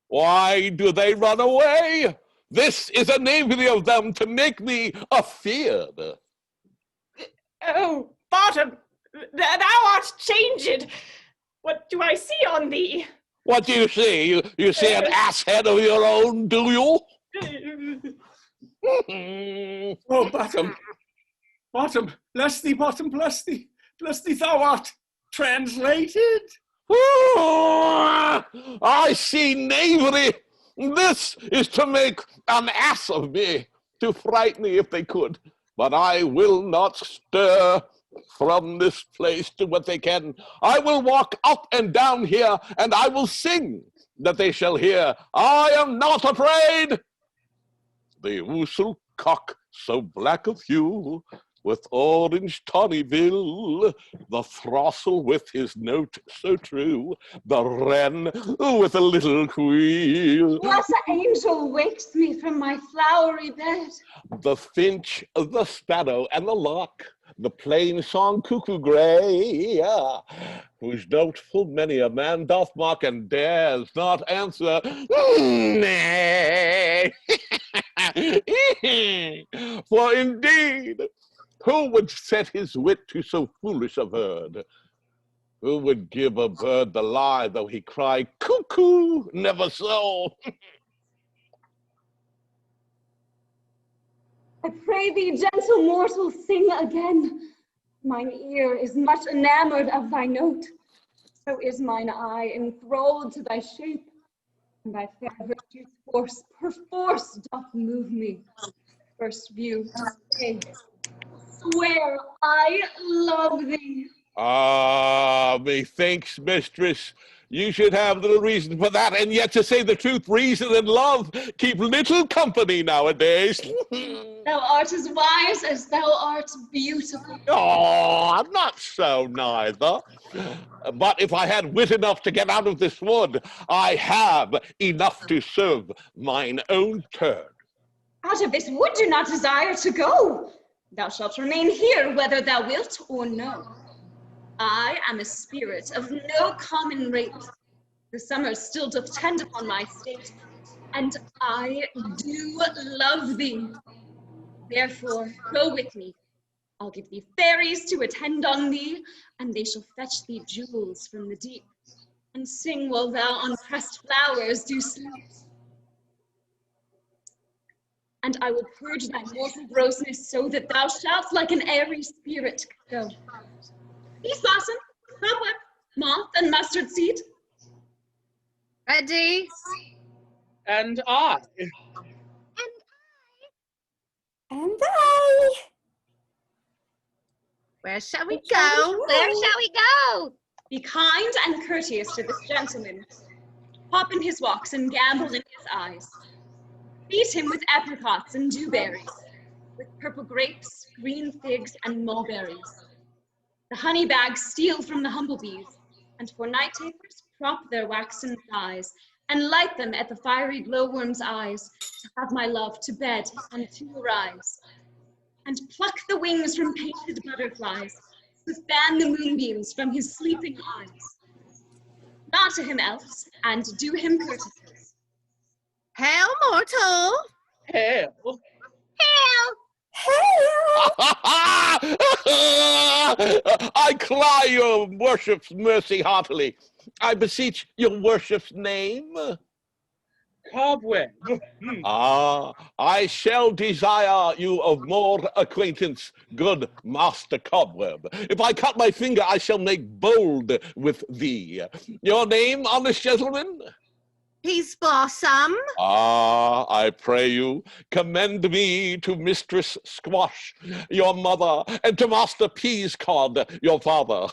Speaker 10: Why do they run away? This is a knavery of them to make me afeard.
Speaker 18: Oh, Bottom, thou art changed. What do I see on thee?
Speaker 10: What do you see? You see an ass head of your own, do you?
Speaker 1: Oh, Bottom, Bottom, bless thee, Bottom, bless thee, thou art translated.
Speaker 10: I see knavery. This is to make an ass of me, to frighten me if they could. But I will not stir from this place to what they can. I will walk up and down here, and I will sing, that they shall hear. I am not afraid. The woosel cock, so black of hue, with orange tawny bill, the throstle with his note so true, the wren with a little queel.
Speaker 16: What angel wakes me from my flowery bed?
Speaker 10: The finch, the sparrow, and the lark, the plain song cuckoo gray, whose note full many a man doth mock and dares not answer, nay. For indeed, who would set his wit to so foolish a bird? Who would give a bird the lie, though he cry cuckoo, never so?
Speaker 16: I pray thee, gentle mortal, sing again. Mine ear is much enamored of thy note. So is mine eye enthralled to thy shape. And thy fair virtue's force, perforce doth move me. First view to stay. Swear I love thee.
Speaker 10: Ah, methinks, mistress, you should have little reason for that, and yet to say the truth, reason and love keep little company nowadays.
Speaker 16: Thou art as wise as thou art beautiful.
Speaker 10: Oh, I'm not so neither. But if I had wit enough to get out of this wood, I have enough to serve mine own turn.
Speaker 16: Out of this wood do not desire to go. Thou shalt remain here whether thou wilt or no. I am a spirit of no common rate. The summer still doth tend upon my state, and I do love thee. Therefore, go with me. I'll give thee fairies to attend on thee, and they shall fetch thee jewels from the deep, and sing while thou on pressed flowers do sleep. And I will purge thy mortal grossness so that thou shalt like an airy spirit go. Peace blossom, cobweb, moth, and mustard seed.
Speaker 18: Ready? And I.
Speaker 7: And I.
Speaker 18: Where shall we go?
Speaker 8: Where shall we go?
Speaker 16: Be kind and courteous to this gentleman. Hop in his walks and gambol in his eyes. Feed him with apricots and dewberries, with purple grapes, green figs, and mulberries. The honey bags steal from the humblebees, and for night tapers prop their waxen thighs, and light them at the fiery glowworm's eyes, to have my love to bed and to arise. And pluck the wings from painted butterflies, who fan the moonbeams from his sleeping eyes. Nod to him, elves, and do him courtesy.
Speaker 18: Hail, mortal! Hail!
Speaker 8: Hail!
Speaker 10: I cry your worship's mercy heartily. I beseech your worship's name.
Speaker 17: Cobweb.
Speaker 10: Ah, I shall desire you of more acquaintance, good Master Cobweb. If I cut my finger, I shall make bold with thee. Your name, honest gentleman?
Speaker 13: Peace Blossom.
Speaker 10: Ah, I pray you, commend me to Mistress Squash, your mother, and to Master Peascod, your father.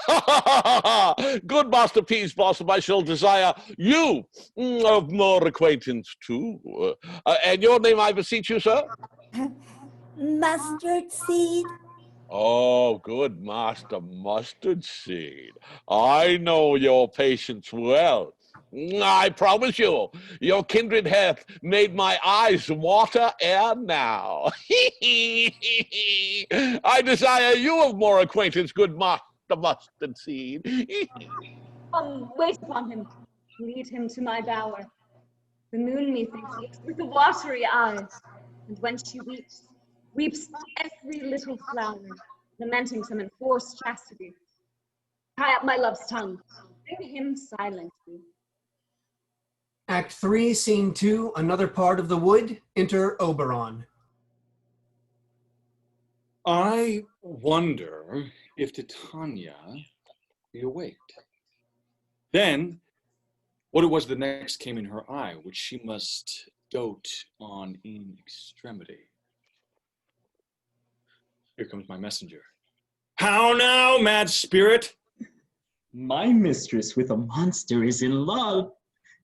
Speaker 10: Good Master Peas Blossom, I shall desire you of more acquaintance too. And your name, I beseech you, sir?
Speaker 7: Mustard seed.
Speaker 10: Oh, good Master Mustard Seed. I know your patience well. I promise you, your kindred hath made my eyes water ere now. I desire you of more acquaintance, good Master Mustard Seed.
Speaker 16: Wait upon him. Lead him to my bower. The moon, methinks, looks with the watery eyes, and when she weeps, weeps every little flower, lamenting some enforced chastity. Tie up my love's tongue. Bring him silently.
Speaker 4: Act 3, Scene 2, another part of the wood. Enter Oberon.
Speaker 17: I wonder if Titania be awaked. Then, what it was the next came in her eye, which she must dote on in extremity. Here comes my messenger. How now, mad spirit?
Speaker 15: My mistress with a monster is in love.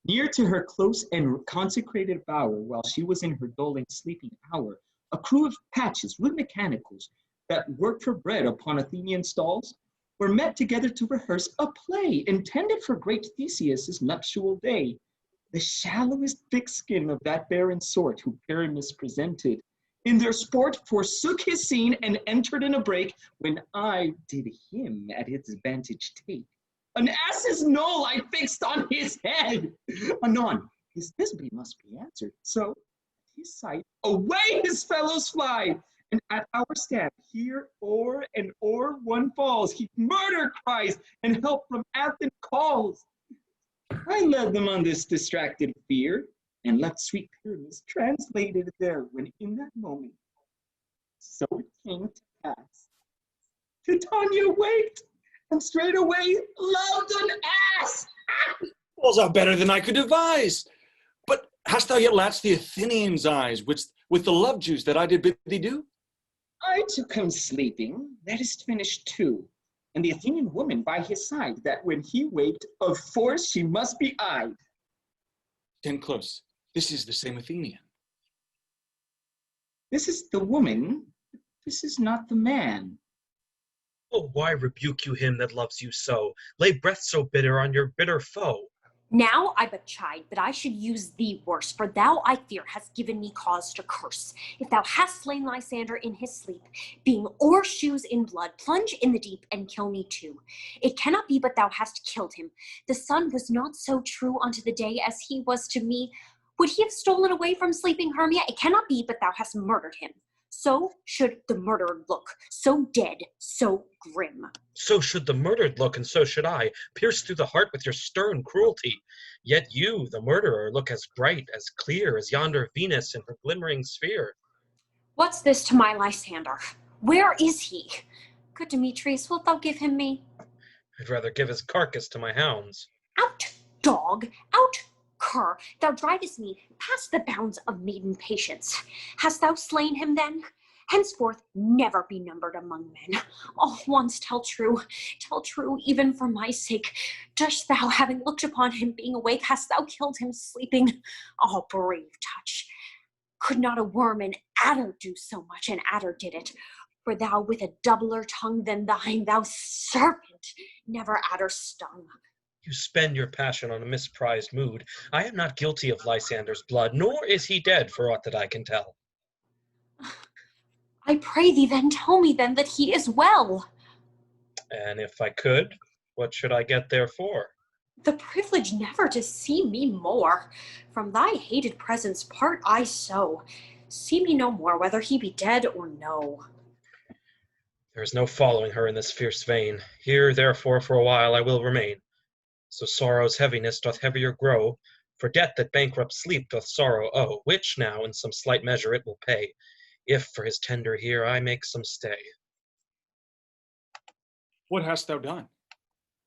Speaker 15: Near to her close and consecrated bower, while she was in her dulling sleeping hour, a crew of patches, wood mechanicals, that worked for bread upon Athenian stalls, were met together to rehearse a play intended for great Theseus' nuptial day. The shallowest thick skin of that barren sort who Perimus presented, in their sport forsook his scene and entered in a break, when I did him at his vantage take. An ass's knoll I fixed on his head. Anon, his Thisbe must be answered. So, at his sight, away his fellows fly. And at our stand, here o'er and o'er one falls. He murder cries, and help from Athens calls. I led them on this distracted fear, and left sweet Pyramus translated there, when in that moment, so it came to pass. Titania waked, and straightway loved an ass.
Speaker 17: All's out better than I could devise. But hast thou yet latched the Athenian's eyes with the love juice that I did bid thee do?
Speaker 15: I took him sleeping, that is finished too, and the Athenian woman by his side, that when he waked, of force she must be eyed.
Speaker 17: Stand close. This is the same Athenian.
Speaker 15: This is the woman, this is not the man.
Speaker 9: Oh, why rebuke you him that loves you so? Lay breath so bitter on your bitter foe.
Speaker 3: Now I but chide, but I should use thee worse, for thou, I fear, hast given me cause to curse. If thou hast slain Lysander in his sleep, being o'er shoes in blood, plunge in the deep and kill me too. It cannot be but thou hast killed him. The sun was not so true unto the day as he was to me. Would he have stolen away from sleeping Hermia? It cannot be but thou hast murdered him. So should the murderer look, so dead, so grim.
Speaker 9: So should the murdered look, and so should I, pierced through the heart with your stern cruelty. Yet you, the murderer, look as bright, as clear as yonder Venus in her glimmering sphere.
Speaker 3: What's this to my Lysander? Where is he? Good Demetrius, wilt thou give him me?
Speaker 9: I'd rather give his carcass to my hounds.
Speaker 3: Out, dog, out, cur, thou drivest me past the bounds of maiden patience. Hast thou slain him then? Henceforth never be numbered among men. Oh, once tell true, even for my sake. Dost thou, having looked upon him being awake, hast thou killed him sleeping? Oh, brave touch. Could not a worm an adder do so much? An adder did it. For thou with a doubler tongue than thine, thou serpent, never adder stung.
Speaker 9: You spend your passion on a misprized mood. I am not guilty of Lysander's blood, nor is he dead for aught that I can tell.
Speaker 3: I pray thee then, tell me then that he is well.
Speaker 9: And if I could, what should I get therefore?
Speaker 3: The privilege never to see me more. From thy hated presence part I so. See me no more, whether he be dead or no.
Speaker 9: There is no following her in this fierce vein. Here, therefore, for a while I will remain. So sorrow's heaviness doth heavier grow, for debt that bankrupt sleep doth sorrow owe, which now in some slight measure it will pay, if for his tender here I make some stay.
Speaker 17: What hast thou done?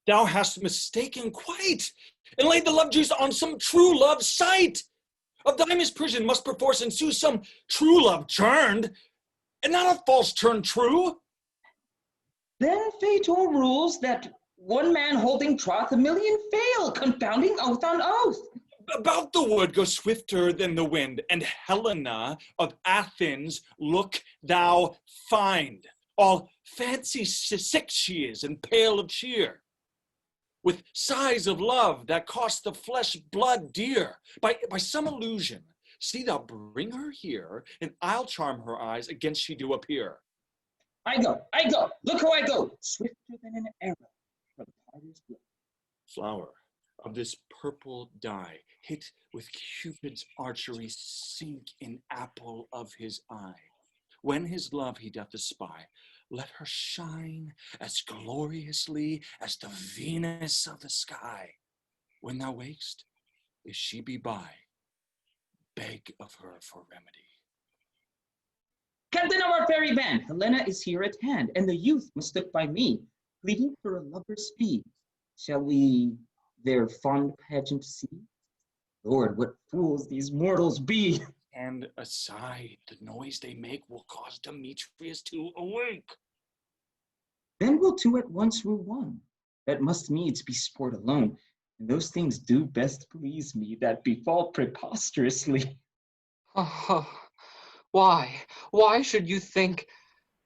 Speaker 17: Thou hast mistaken quite, and laid the love juice on some true love sight. Of thy misprision must perforce ensue some true love turned, and not a false turn true.
Speaker 15: Then fate rules that one man holding troth, a million fail, confounding oath on oath.
Speaker 17: About the wood go swifter than the wind, and Helena of Athens look thou find. All fancy sick she is, and pale of cheer, with sighs of love that cost the flesh blood dear. By some illusion, see thou bring her here, and I'll charm her eyes against she do appear.
Speaker 15: I go, look how I go, swifter than an arrow from Tartar's blood.
Speaker 17: Flower of this purple dye, hit with Cupid's archery, sink in apple of his eye. When his love he doth espy, let her shine as gloriously as the Venus of the sky. When thou wakest, if she be by, beg of her for remedy.
Speaker 15: Captain of our fairy band, Helena is here at hand, and the youth mistook by me, pleading for a lover's speed. Shall we their fond pageant see? Lord, what fools these mortals be!
Speaker 17: And aside, the noise they make will cause Demetrius to awake.
Speaker 15: Then will two at once rule one. That must needs be sport alone, and those things do best please me that befall preposterously.
Speaker 6: Why should you think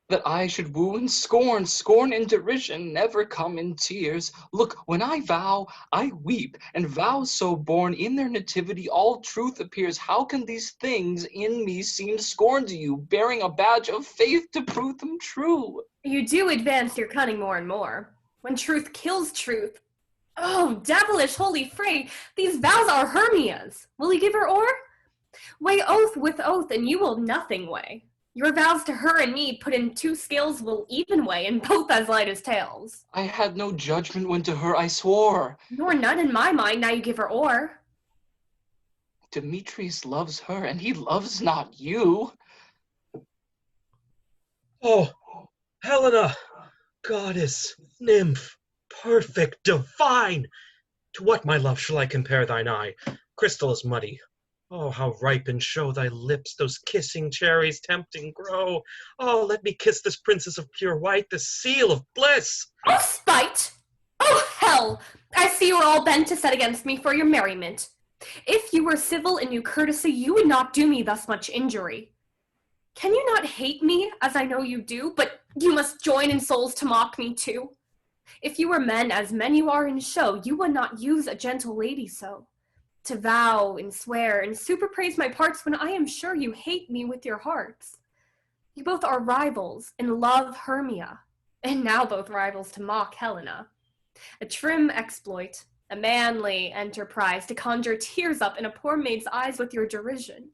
Speaker 6: that I should woo in scorn? Scorn and derision never come in tears. Look, when I vow, I weep, and vows so born in their nativity all truth appears. How can these things in me seem scorn to you, bearing a badge of faith to prove them true?
Speaker 14: You do advance your cunning more and more. When truth kills truth. Oh, devilish holy fray, these vows are Hermia's. Will you give her o'er? Weigh oath with oath, and you will nothing weigh. Your vows to her and me put in two scales will even weigh, and both as light as tails.
Speaker 6: I had no judgment when to her I swore.
Speaker 14: Nor none in my mind now you give her o'er.
Speaker 6: Demetrius loves her, and he loves not you.
Speaker 9: Oh, Helena, goddess, nymph, perfect, divine! To what, my love, shall I compare thine eye? Crystal is muddy. Oh, how ripe and show thy lips, those kissing cherries tempting grow. Oh, let me kiss this princess of pure white, this seal of bliss.
Speaker 14: Oh, spite! Oh, hell! I see you are all bent to set against me for your merriment. If you were civil and knew courtesy, you would not do me thus much injury. Can you not hate me, as I know you do, but you must join in souls to mock me too? If you were men as men you are in show, you would not use a gentle lady so. To vow and swear and superpraise my parts when I am sure you hate me with your hearts. You both are rivals and love Hermia, and now both rivals to mock Helena. A trim exploit, a manly enterprise to conjure tears up in a poor maid's eyes with your derision.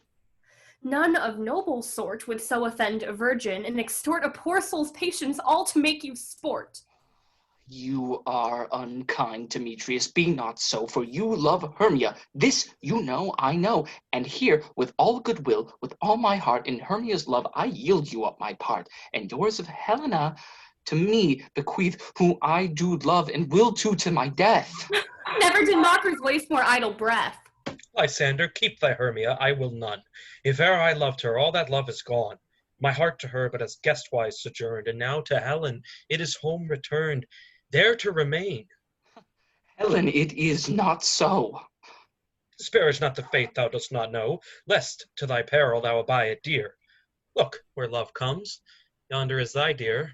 Speaker 14: None of noble sort would so offend a virgin and extort a poor soul's patience all to make you sport.
Speaker 6: You are unkind, Demetrius. Be not so, for you love Hermia. This you know, I know. And here, with all goodwill, with all my heart, in Hermia's love, I yield you up my part. And yours of Helena, to me bequeath, whom I do love and will to my death.
Speaker 14: Never did mockers waste more idle breath.
Speaker 9: Lysander, keep thy Hermia, I will none. If e'er I loved her, all that love is gone. My heart to her but as guestwise sojourned, and now to Helen it is home returned, there to remain.
Speaker 6: Helen, it is not so.
Speaker 9: Disparage not the faith thou dost not know, lest to thy peril thou abide it dear. Look, where love comes, yonder is thy dear.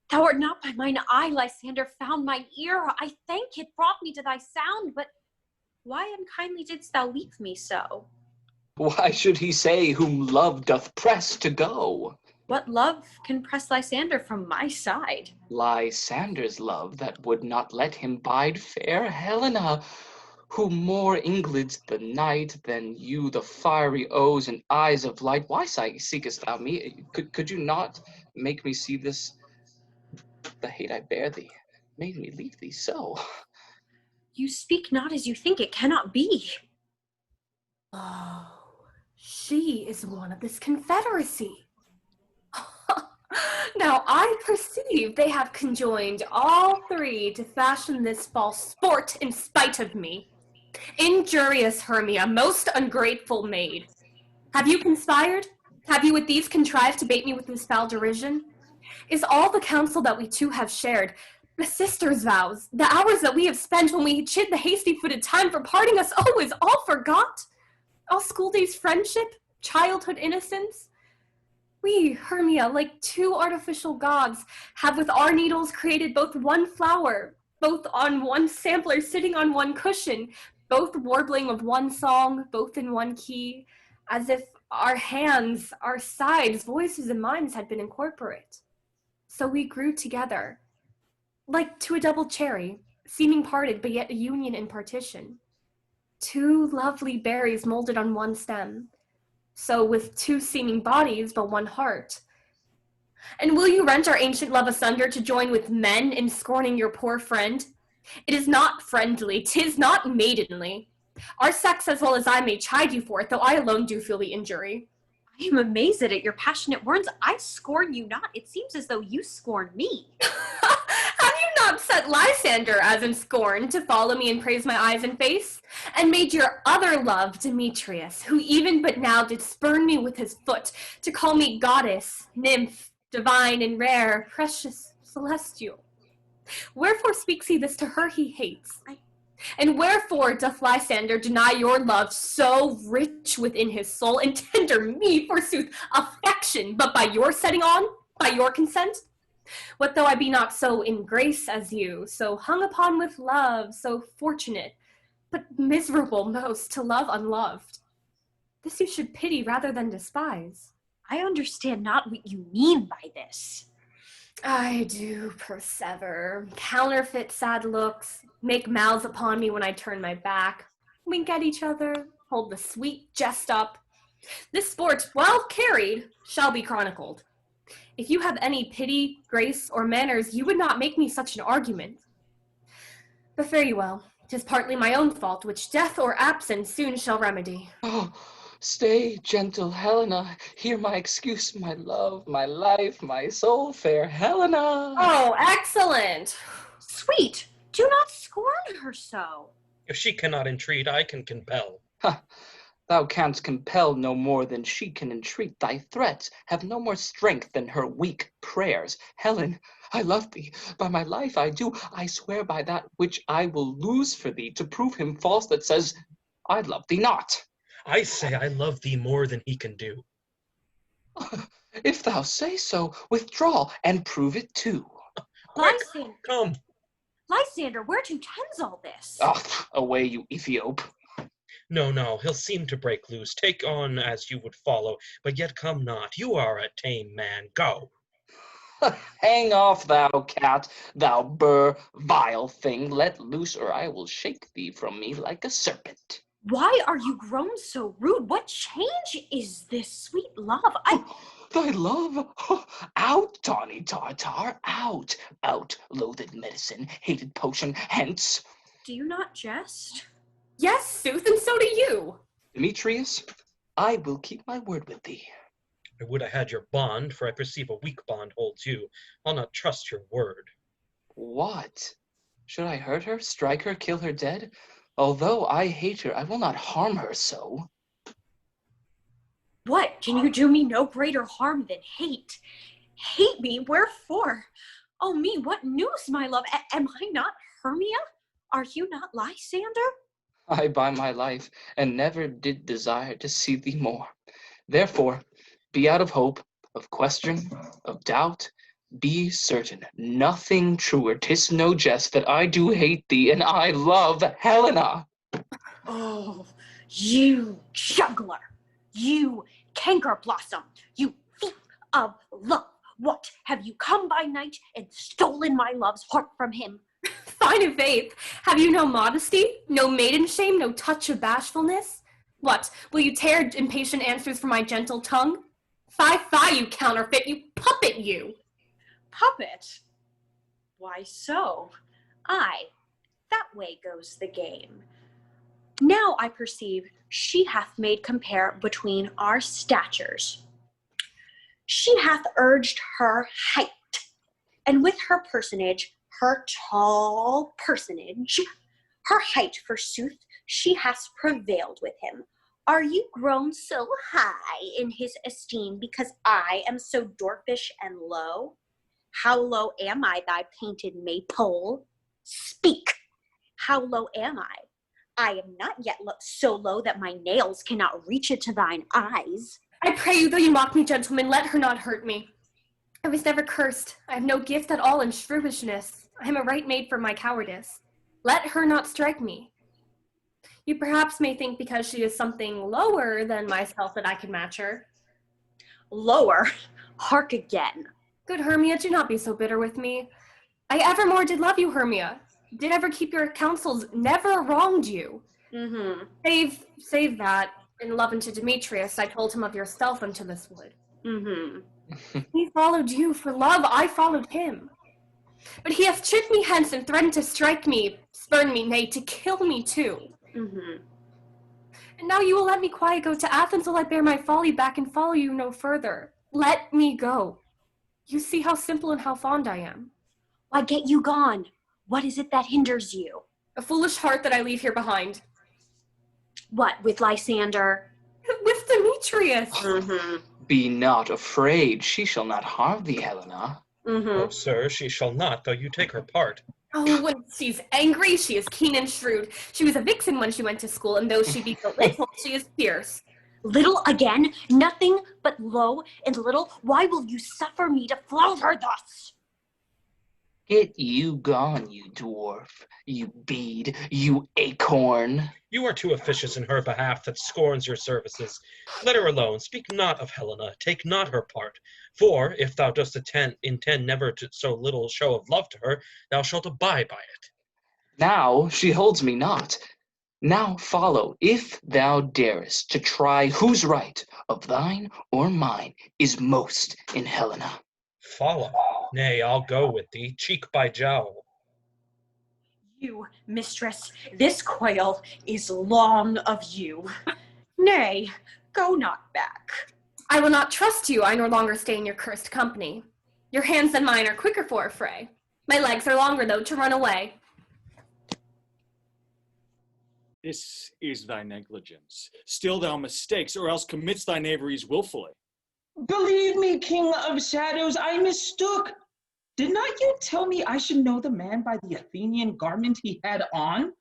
Speaker 3: Thou art not by mine eye, Lysander, found my ear. I thank it brought me to thy sound, but why unkindly didst thou leave me so?
Speaker 6: Why should he say whom love doth press to go?
Speaker 3: What love can press Lysander from my side?
Speaker 6: Lysander's love that would not let him bide fair Helena, who more inglids the night than you the fiery O's and eyes of light. Why seekest thou me? Could you not make me see this? The hate I bear thee made me leave thee so.
Speaker 3: You speak not as you think, it cannot be.
Speaker 14: Oh, she is one of this confederacy. Now I perceive they have conjoined all three to fashion this false sport in spite of me. Injurious Hermia, most ungrateful maid. Have you conspired? Have you with these contrived to bait me with this foul derision? Is all the counsel that we two have shared, the sisters' vows, the hours that we have spent when we chid the hasty-footed time for parting us, oh, is all forgot? All school days' friendship, childhood innocence? We, Hermia, like two artificial gods, have with our needles created both one flower, both on one sampler sitting on one cushion, both warbling of one song, both in one key, as if our hands, our sides, voices, and minds had been incorporate. So we grew together, like to a double cherry, seeming parted but yet a union in partition. Two lovely berries molded on one stem, so with two seeming bodies but one heart. And will you rent our ancient love asunder to join with men in scorning your poor friend? It is not friendly, 'tis not maidenly. Our sex as well as I may chide you for it, though I alone do feel the injury.
Speaker 3: I am amazed at your passionate words. I scorn you not. It seems as though you scorn me.
Speaker 14: Have you not set Lysander as in scorn to follow me and praise my eyes and face? And made your other love, Demetrius, who even but now did spurn me with his foot, to call me goddess, nymph, divine and rare, precious, celestial? Wherefore speaks he this to her he hates? And wherefore doth Lysander deny your love so rich within his soul, and tender me, forsooth, affection, but by your setting on, by your consent? What though I be not so in grace as you, so hung upon with love, so fortunate, but miserable most to love unloved? This you should pity rather than despise.
Speaker 3: I understand not what you mean by this.
Speaker 14: I do persever, counterfeit sad looks, make mouths upon me when I turn my back, wink at each other, hold the sweet jest up. This sport, well carried, shall be chronicled. If you have any pity, grace, or manners, you would not make me such an argument. But fare you well, 'tis partly my own fault, which death or absence soon shall remedy.
Speaker 6: Oh, stay, gentle Helena. Hear my excuse, my love, my life, my soul, fair Helena.
Speaker 14: Oh, excellent.
Speaker 3: Sweet, do not scorn her so.
Speaker 9: If she cannot entreat, I can compel.
Speaker 6: Ha! Thou canst compel no more than she can entreat. Thy threats have no more strength than her weak prayers. Helen, I love thee. By my life I do. I swear by that which I will lose for thee to prove him false that says, I love thee not.
Speaker 9: I say I love thee more than he can do.
Speaker 6: If thou say so, withdraw and prove it too.
Speaker 3: Lysander,
Speaker 9: Come.
Speaker 3: Lysander, where to tends all this?
Speaker 6: Ah, away, you Ethiop.
Speaker 9: No, he'll seem to break loose. Take on as you would follow, but yet come not. You are a tame man. Go.
Speaker 6: Hang off, thou cat, thou burr, vile thing. Let loose, or I will shake thee from me like a serpent.
Speaker 3: Why are you grown so rude? What change is this, sweet love?
Speaker 6: Thy love? Out, tawny tartar, out. Out, loathed medicine, hated potion, hence.
Speaker 3: Do you not jest?
Speaker 14: Yes, sooth, and so do you.
Speaker 6: Demetrius, I will keep my word with thee.
Speaker 9: I would I had your bond, for I perceive a weak bond holds you. I'll not trust your word.
Speaker 6: What? Should I hurt her, strike her, kill her dead? Although I hate her, I will not harm her so.
Speaker 3: What? Can you do me no greater harm than hate? Hate me? Wherefore? Oh me, what news, my love? Am I not Hermia? Are you not Lysander?
Speaker 6: I by my life, and never did desire to see thee more. Therefore, be out of hope, of question, of doubt. Be certain, nothing truer, 'tis no jest, that I do hate thee, and I love Helena.
Speaker 3: Oh, you juggler, you canker blossom, you thief of love. What, have you come by night and stolen my love's heart from him?
Speaker 14: Fine of faith, have you no modesty, no maiden shame, no touch of bashfulness? What, will you tear impatient answers from my gentle tongue? Fie, you counterfeit, you puppet, you!
Speaker 3: Puppet? Why so? Aye, that way goes the game. Now I perceive she hath made compare between our statures. she hath urged her height, and with her personage, her tall personage, her height, forsooth, she has prevailed with him. Are you grown so high in his esteem because I am so dwarfish and low? How low am I, thy painted maypole? Speak, how low am I? I am not yet so low that my nails cannot reach it to thine eyes.
Speaker 14: I pray you, though you mock me, gentlemen, let her not hurt me. I was never cursed. I have no gift at all in shrewishness. I am a right maid for my cowardice. Let her not strike me. You perhaps may think because she is something lower than myself that I can match her.
Speaker 3: Lower? Hark again.
Speaker 14: Good Hermia, do not be so bitter with me. I evermore did love you, Hermia. Did ever keep your counsels, never wronged you. Save that. In love unto Demetrius, I told him of yourself unto this wood. He followed you for love, I followed him. But he hath tricked me hence and threatened to strike me, spurn me, nay, to kill me too. And now you will let me quiet go to Athens while I bear my folly back and follow you no further. Let me go. You see how simple and how fond I am.
Speaker 3: Why get you gone? What is it that hinders you?
Speaker 14: A foolish heart that I leave here behind.
Speaker 3: What, with Lysander?
Speaker 14: With Demetrius.
Speaker 6: Be not afraid, she shall not harm thee, Helena.
Speaker 9: Oh, sir, she shall not, though you take her part.
Speaker 14: Oh, when she's angry, she is keen and shrewd. She was a vixen when she went to school, and though she be so little, she is fierce.
Speaker 3: Little again? Nothing but low and little? Why will you suffer me to flout her thus?
Speaker 6: Get you gone, you dwarf, you bead, you acorn.
Speaker 9: You are too officious in her behalf that scorns your services. Let her alone. Speak not of Helena. Take not her part. For, if thou dost intend never to so little show of love to her, thou shalt abide by it.
Speaker 6: Now she holds me not. Now follow, if thou darest, to try whose right, of thine or mine, is most in Helena.
Speaker 9: Follow. Nay, I'll go with thee, cheek by jowl.
Speaker 3: You, mistress, this quail is long of you. Nay, go not back.
Speaker 14: I will not trust you. I no longer stay in your cursed company. Your hands and mine are quicker for a fray. My legs are longer, though, to run away.
Speaker 17: This is thy negligence. Still thou mistakes, or else commits thy knaveries willfully.
Speaker 15: Believe me, King of Shadows, I mistook. Did not you tell me I should know the man by the Athenian garment he had on?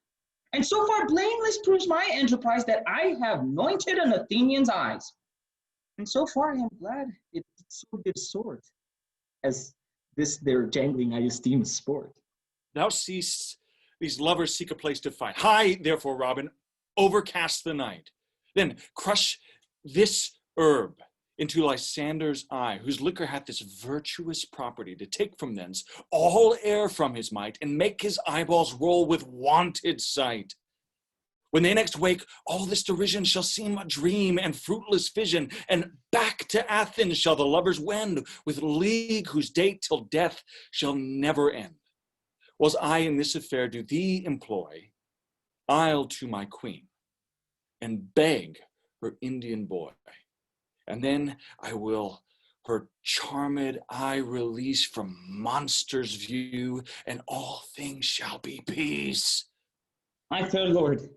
Speaker 15: And so far blameless proves my enterprise that I have anointed an Athenian's eyes. And so far I am glad it so did sort, as this their jangling I esteem sport.
Speaker 17: Thou seest these lovers seek a place to fight. High, therefore, Robin, overcast the night. Then crush this herb into Lysander's eye, whose liquor hath this virtuous property to take from thence all air from his might, and make his eyeballs roll with wonted sight. When they next wake, all this derision shall seem a dream and fruitless vision, and back to Athens shall the lovers wend, with league whose date till death shall never end. Whilst I in this affair do thee employ, I'll to my queen, and beg her Indian boy, and then I will her charmed eye release from monster's view, and all things shall be peace.
Speaker 15: My fair lord,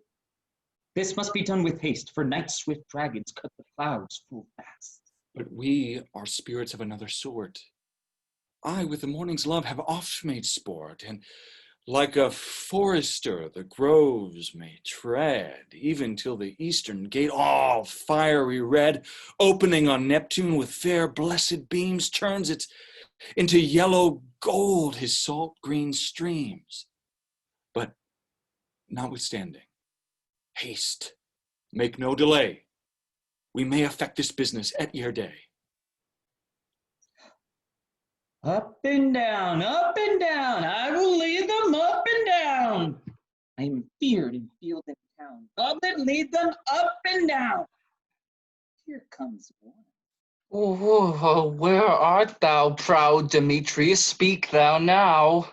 Speaker 15: this must be done with haste, for night's swift dragons cut the clouds full fast.
Speaker 17: But we are spirits of another sort. I, with the morning's love, have oft made sport, and like a forester the groves may tread, even till the eastern gate, all fiery red, opening on Neptune with fair blessed beams, turns it into yellow gold his salt green streams. But notwithstanding, haste, make no delay. We may effect this business at your day.
Speaker 15: Up and down, I will lead them up and down. I am feared in field and town. Goblet, lead them up and down. Here comes one.
Speaker 6: Oh, where art thou, proud Demetrius? Speak thou now.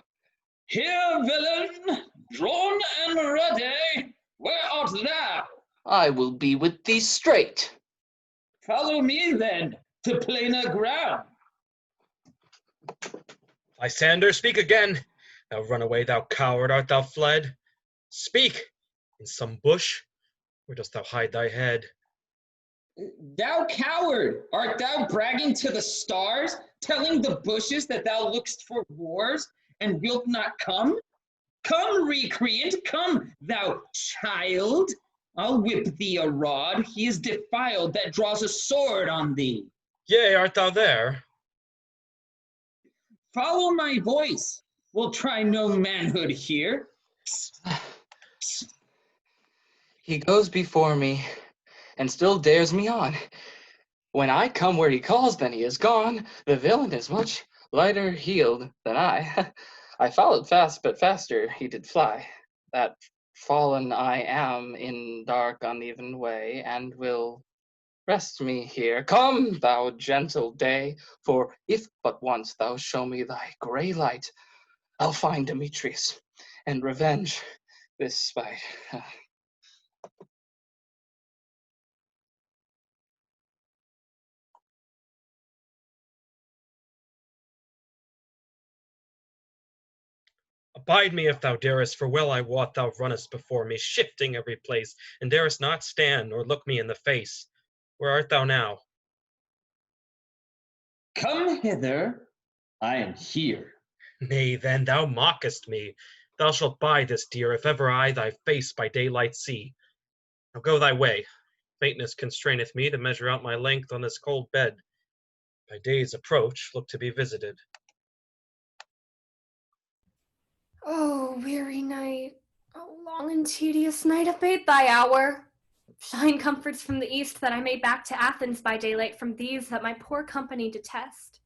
Speaker 15: Here, villain, drawn and ready. Where art thou?
Speaker 6: I will be with thee straight.
Speaker 15: Follow me then. to plain ground.
Speaker 9: Lysander, speak again. Thou runaway, thou coward, art thou fled? Speak! In some bush? Where dost thou hide thy head?
Speaker 15: Thou coward, art thou bragging to the stars, telling the bushes that thou look'st for wars, and wilt not come? Come, recreant, come, thou child. I'll whip thee a rod. He is defiled that draws a sword on thee.
Speaker 9: Yea, art thou there?
Speaker 15: Follow my voice. We'll try no manhood here.
Speaker 6: He goes before me, and still dares me on. When I come where he calls, then he is gone. The villain is much lighter heeled than I. I followed fast, but faster he did fly. That fallen I am in dark uneven way, and will rest me here. Come, thou gentle day, for if but once thou show me thy grey light, I'll find Demetrius and revenge this spite.
Speaker 9: Abide me if thou darest, for well I wot thou runnest before me, shifting every place, and darest not stand nor look me in the face. Where art thou now?
Speaker 15: Come hither. I am here.
Speaker 9: Nay, then, thou mockest me. Thou shalt buy this dear, if ever I thy face by daylight see. Now go thy way. Faintness constraineth me to measure out my length on this cold bed. By day's approach, look to be visited.
Speaker 14: Oh, weary night, oh, long and tedious night, abate thy hour. Shine comforts from the east, that I may back to Athens by daylight from these that my poor company detest.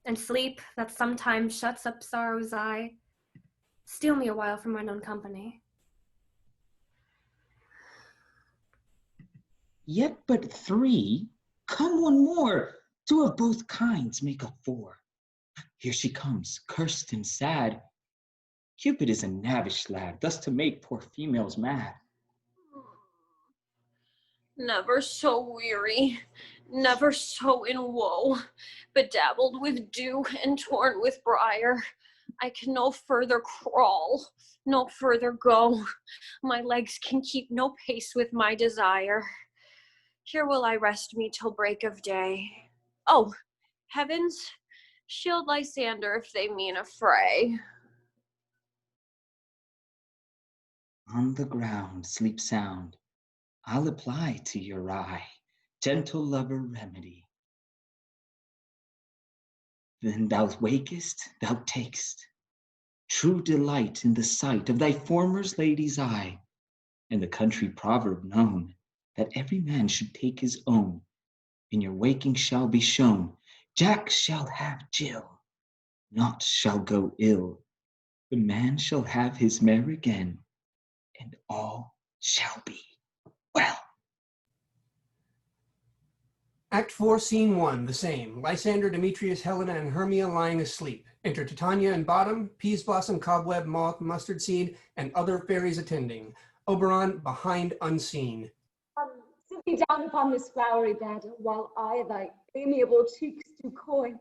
Speaker 14: And sleep, that sometimes shuts up sorrow's eye, steal me a while from mine own company.
Speaker 15: Yet but three, come one more. Two of both kinds make up four. Here she comes, cursed and sad. Cupid is a knavish lad, thus to make poor females mad.
Speaker 3: Never so weary, never so in woe, bedabbled with dew and torn with briar. I can no further crawl, no further go. My legs can keep no pace with my desire. Here will I rest me till break of day. Oh, heavens, shield Lysander if they mean a fray.
Speaker 15: On the ground, sleep sound. I'll apply to your eye, gentle lover remedy. Then thou wakest, thou takest true delight in the sight of thy former's lady's eye, and the country proverb known, that every man should take his own. In your waking shall be shown, Jack shall have Jill, naught shall go ill. The man shall have his mare again, and all shall be well.
Speaker 4: Act 4, Scene 1, the same. Lysander, Demetrius, Helena, and Hermia lying asleep. Enter Titania and Bottom, Peas Blossom, Cobweb, Moth, Mustard Seed, and other fairies attending. Oberon behind unseen.
Speaker 16: Sit thee down upon this flowery bed, while I thy amiable cheeks do coy,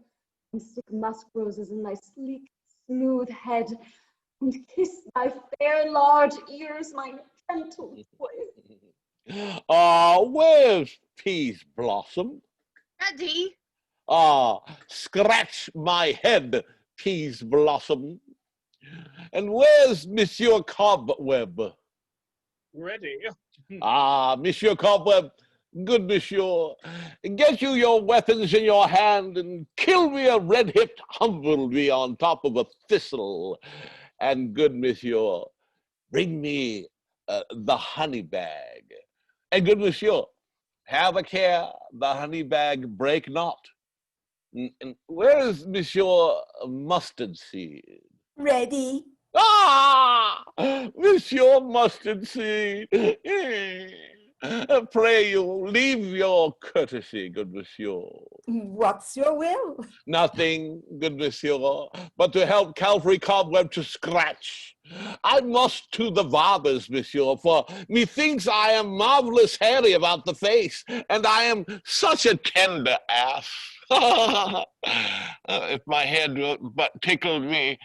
Speaker 16: and stick musk roses in thy sleek, smooth head, and kiss thy fair large ears, my gentle boy.
Speaker 10: Where's Peas Blossom?
Speaker 13: Ready?
Speaker 10: Scratch my head, Peas Blossom. And where's Monsieur Cobweb?
Speaker 17: Ready.
Speaker 10: Monsieur Cobweb, good monsieur, get you your weapons in your hand and kill me a red-hipped humblebee on top of a thistle. And good monsieur, bring me the honey bag. And good monsieur, have a care, the honey bag break not. And where is Monsieur Mustard Seed?
Speaker 7: Ready.
Speaker 10: Monsieur Mustard Seed, pray you, leave your courtesy, good monsieur.
Speaker 7: What's your will?
Speaker 10: Nothing, good monsieur, but to help Calvary Cobweb to scratch. I must to the barber's, monsieur, for methinks I am marvelous hairy about the face, and I am such a tender ass. If my head but tickled me,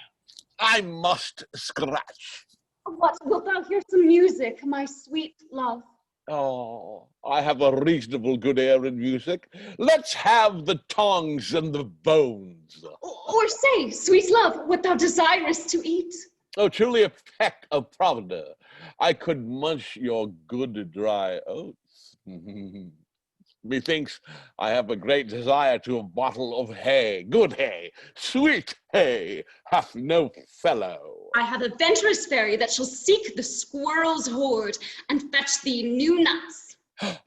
Speaker 10: I must scratch.
Speaker 16: What, wilt thou hear some music, my sweet love?
Speaker 10: Oh, I have a reasonable good ear in music. Let's have the tongues and the bones.
Speaker 16: Or say, sweet love, what thou desirest to eat?
Speaker 10: Oh, truly a peck of provender. I could munch your good dry oats. Methinks I have a great desire to a bottle of hay. Good hay, sweet hay, hath no fellow.
Speaker 16: I have a venturous fairy that shall seek the squirrel's hoard and fetch thee new nuts.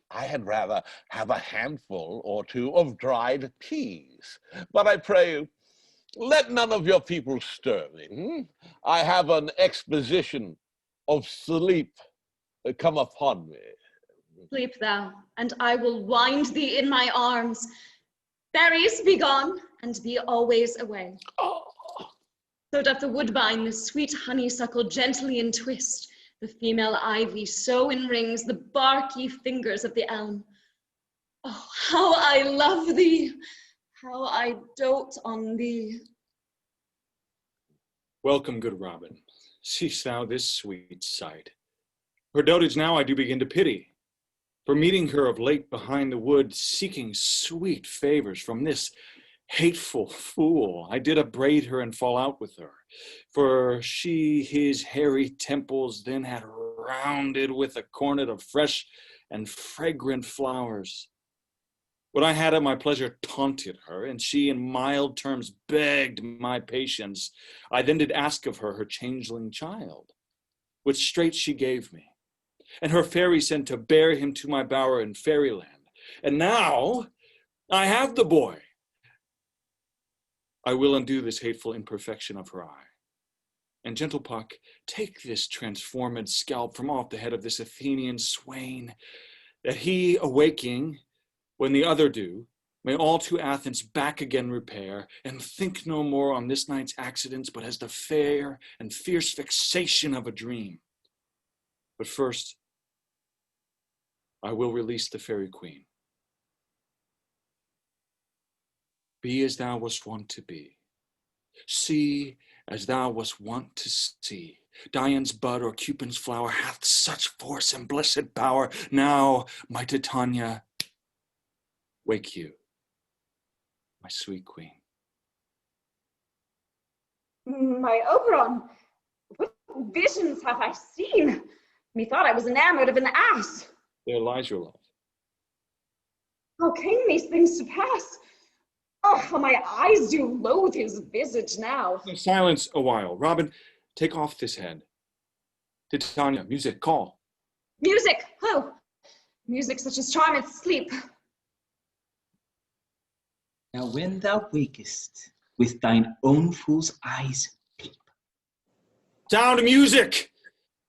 Speaker 10: I had rather have a handful or two of dried peas. But I pray you, let none of your people stir me. I have an exposition of sleep come upon me.
Speaker 16: Sleep thou, and I will wind thee in my arms. Fairies, be gone, and be always away. So doth the woodbine the sweet honeysuckle gently entwist, the female ivy so enrings the barky fingers of the elm. Oh, how I love thee, how I dote on thee.
Speaker 17: Welcome, good Robin. Seest thou this sweet sight? Her dotage now I do begin to pity. For meeting her of late behind the wood, seeking sweet favors from this hateful fool, I did upbraid her and fall out with her. For she his hairy temples then had rounded with a cornet of fresh and fragrant flowers. When I had at my pleasure taunted her, and she in mild terms begged my patience, I then did ask of her changeling child, which straight she gave me. And her fairy sent to bear him to my bower in fairyland. And now I have the boy. I will undo this hateful imperfection of her eye. And gentle Puck, take this transformed scalp from off the head of this Athenian swain, that he, awaking, when the other do, may all to Athens back again repair, and think no more on this night's accidents, but as the fair and fierce vexation of a dream. But first, I will release the fairy queen. Be as thou wast wont to be. See as thou wast wont to see. Dian's bud or Cupid's flower hath such force and blessed power. Now, my Titania, wake you, my sweet queen.
Speaker 16: My Oberon, what visions have I seen? Methought I was enamored of an ass.
Speaker 17: There lies your love.
Speaker 16: How came these things to pass? Oh, how my eyes do loathe his visage now.
Speaker 17: Silence a while. Robin, take off this head. Titania, music, call.
Speaker 16: Music, oh, music such as charmeth sleep.
Speaker 15: Now when thou wakest, with thine own fool's eyes peep.
Speaker 17: Sound music!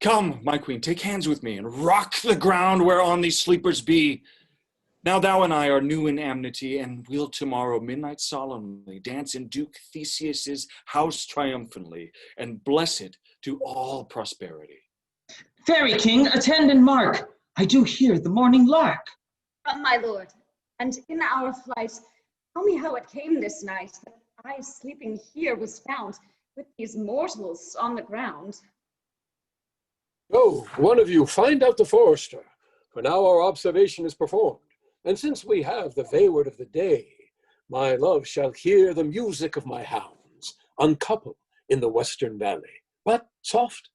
Speaker 17: Come, my queen, take hands with me and rock the ground whereon these sleepers be. Now thou and I are new in amity, and we'll tomorrow midnight solemnly dance in Duke Theseus's house triumphantly, and bless it to all prosperity.
Speaker 15: Fairy king, attend and mark. I do hear the morning lark.
Speaker 16: My lord, and in our flight, tell me how it came this night that I sleeping here was found with these mortals on the ground.
Speaker 5: Oh, one of you, find out the forester, for now our observation is performed. And since we have the wayward of the day, my love shall hear the music of my hounds, uncouple in the western valley. But soft,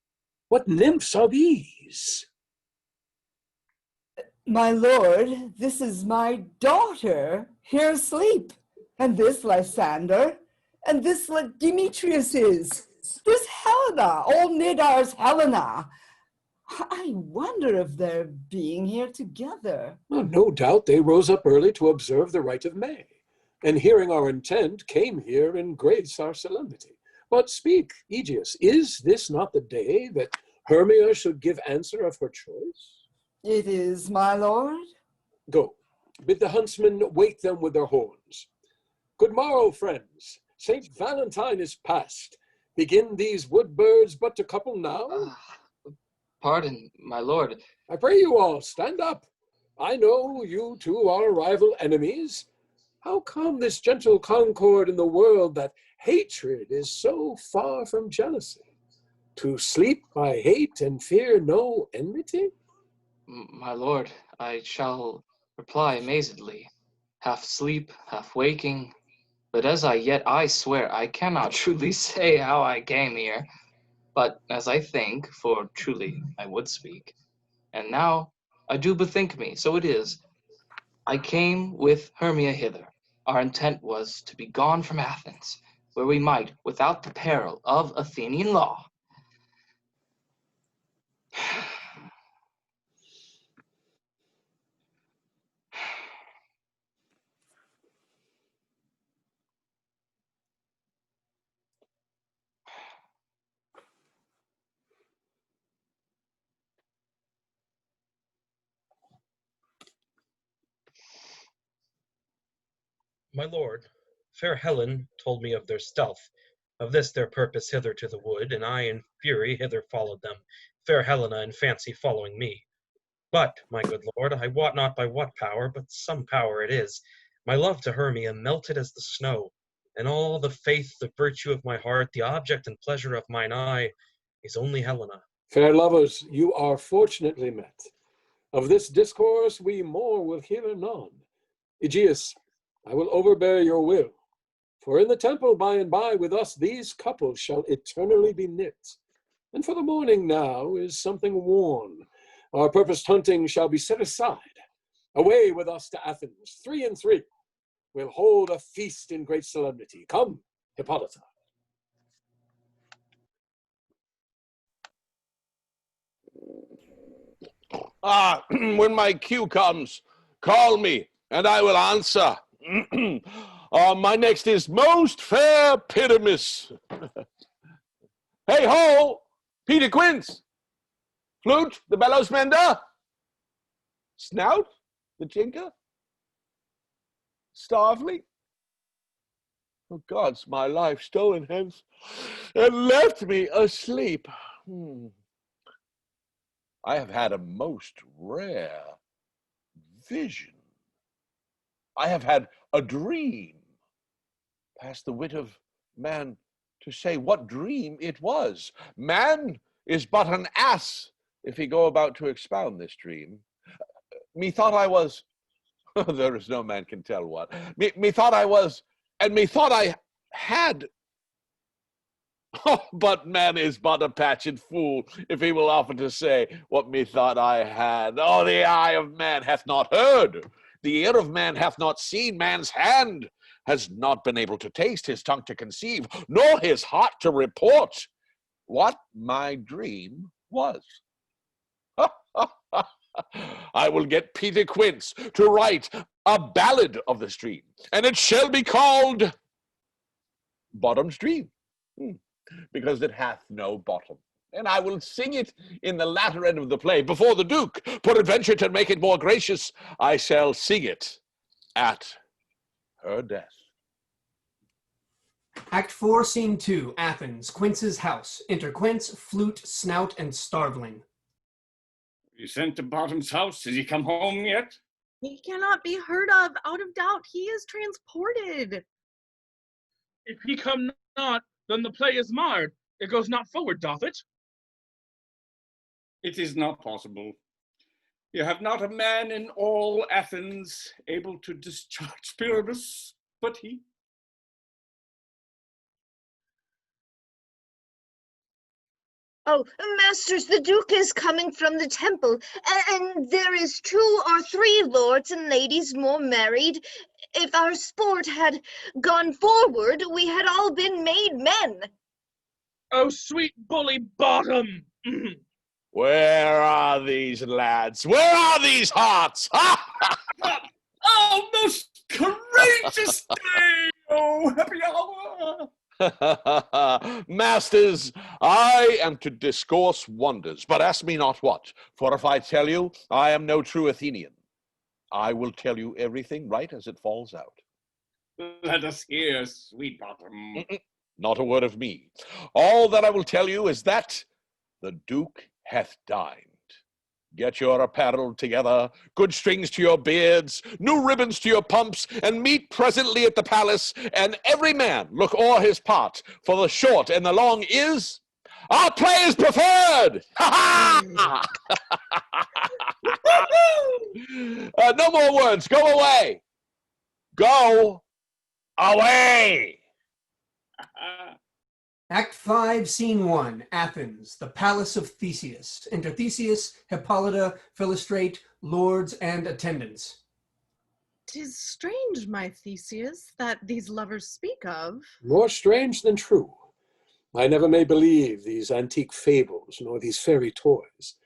Speaker 5: what nymphs are these?
Speaker 7: My lord, this is my daughter, here asleep. And this Lysander, and this Demetrius is. This Helena, old Nidar's Helena. I wonder if they're being here together.
Speaker 5: Well, no doubt they rose up early to observe the rite of May, and hearing our intent, came here in grace our solemnity. But speak, Aegeus, is this not the day that Hermia should give answer of her choice?
Speaker 7: It is, my lord.
Speaker 5: Go, bid the huntsmen wake them with their horns. Good morrow, friends. Saint Valentine is past. begin these wood birds but to couple now?
Speaker 6: Pardon, my lord.
Speaker 5: I pray you all, stand up. I know you two are rival enemies. How come this gentle concord in the world that hatred is so far from jealousy? To sleep by hate and fear no enmity?
Speaker 6: My lord, I shall reply amazedly, half sleep, half waking. But as I swear, I cannot truly say how I came here. But as I think, for truly I would speak, and now I do bethink me, so it is. I came with Hermia hither. Our intent was to be gone from Athens, where we might, without the peril of Athenian law.
Speaker 9: My lord, fair Helen told me of their stealth, of this their purpose hither to the wood, and I in fury hither followed them, fair Helena in fancy following me. But, my good lord, I wot not by what power, but some power it is, my love to Hermia melted as the snow, and all the faith, the virtue of my heart, the object and pleasure of mine eye, is only Helena.
Speaker 5: Fair lovers, you are fortunately met. Of this discourse we more will hear anon. Aegeus, I will overbear your will, for in the temple by and by with us these couples shall eternally be knit. And for the morning now is something worn. Our purposed hunting shall be set aside. Away with us to Athens, 3 and 3. We'll hold a feast in great solemnity. Come, Hippolyta.
Speaker 10: When my cue comes, call me, and I will answer. My next is most fair Pyramus. Hey ho, Peter Quince. Flute, the bellows mender. Snout, the tinker. Starveling. Oh, God's my life stolen hence, and left me asleep. I have had a most rare vision. I have had a dream. Past the wit of man to say what dream it was. Man is but an ass if he go about to expound this dream. Methought I was, there is no man can tell what. Methought I was, and methought I had. Oh, but man is but a patched fool if he will offer to say what methought I had. Oh, the eye of man hath not heard, the ear of man hath not seen, man's hand has not been able to taste, his tongue to conceive, nor his heart to report what my dream was. I will get Peter Quince to write a ballad of this dream, and it shall be called Bottom's Dream, because it hath no bottom. And I will sing it in the latter end of the play before the Duke. Peradventure, to make it more gracious, I shall sing it at her death.
Speaker 4: Act 4, Scene 2, Athens, Quince's house. Enter Quince, flute, snout, and starveling.
Speaker 1: You sent to Bottom's house? Has he come home yet?
Speaker 13: He cannot be heard of. Out of doubt, he is transported.
Speaker 11: If he come not, then the play is marred. It goes not forward, doth it?
Speaker 1: It is not possible. You have not a man in all Athens able to discharge Pyramus but he.
Speaker 19: Oh, masters, the Duke is coming from the temple, and there is 2 or 3 lords and ladies more married. If our sport had gone forward, we had all been made men.
Speaker 11: Oh, sweet bully Bottom!
Speaker 10: Where are these lads? Where are these hearts?
Speaker 1: Oh, most courageous day! Oh, happy hour!
Speaker 10: Masters, I am to discourse wonders, but ask me not what, for if I tell you, I am no true Athenian. I will tell you everything right as it falls out.
Speaker 1: Let us hear, sweet Bottom.
Speaker 10: not a word of me. All that I will tell you is that the Duke hath dined. Get your apparel together, good strings to your beards, new ribbons to your pumps, and meet presently at the palace, and every man look o'er his part, for the short and the long is, our play is preferred! Ha ha! No more words, go away! Go away!
Speaker 4: Act 5, Scene 1, Athens, the Palace of Theseus. Enter Theseus, Hippolyta, Philostrate, lords, and attendants.
Speaker 13: 'Tis strange, my Theseus, that these lovers speak of.
Speaker 5: More strange than true. I never may believe these antique fables, nor these fairy toys.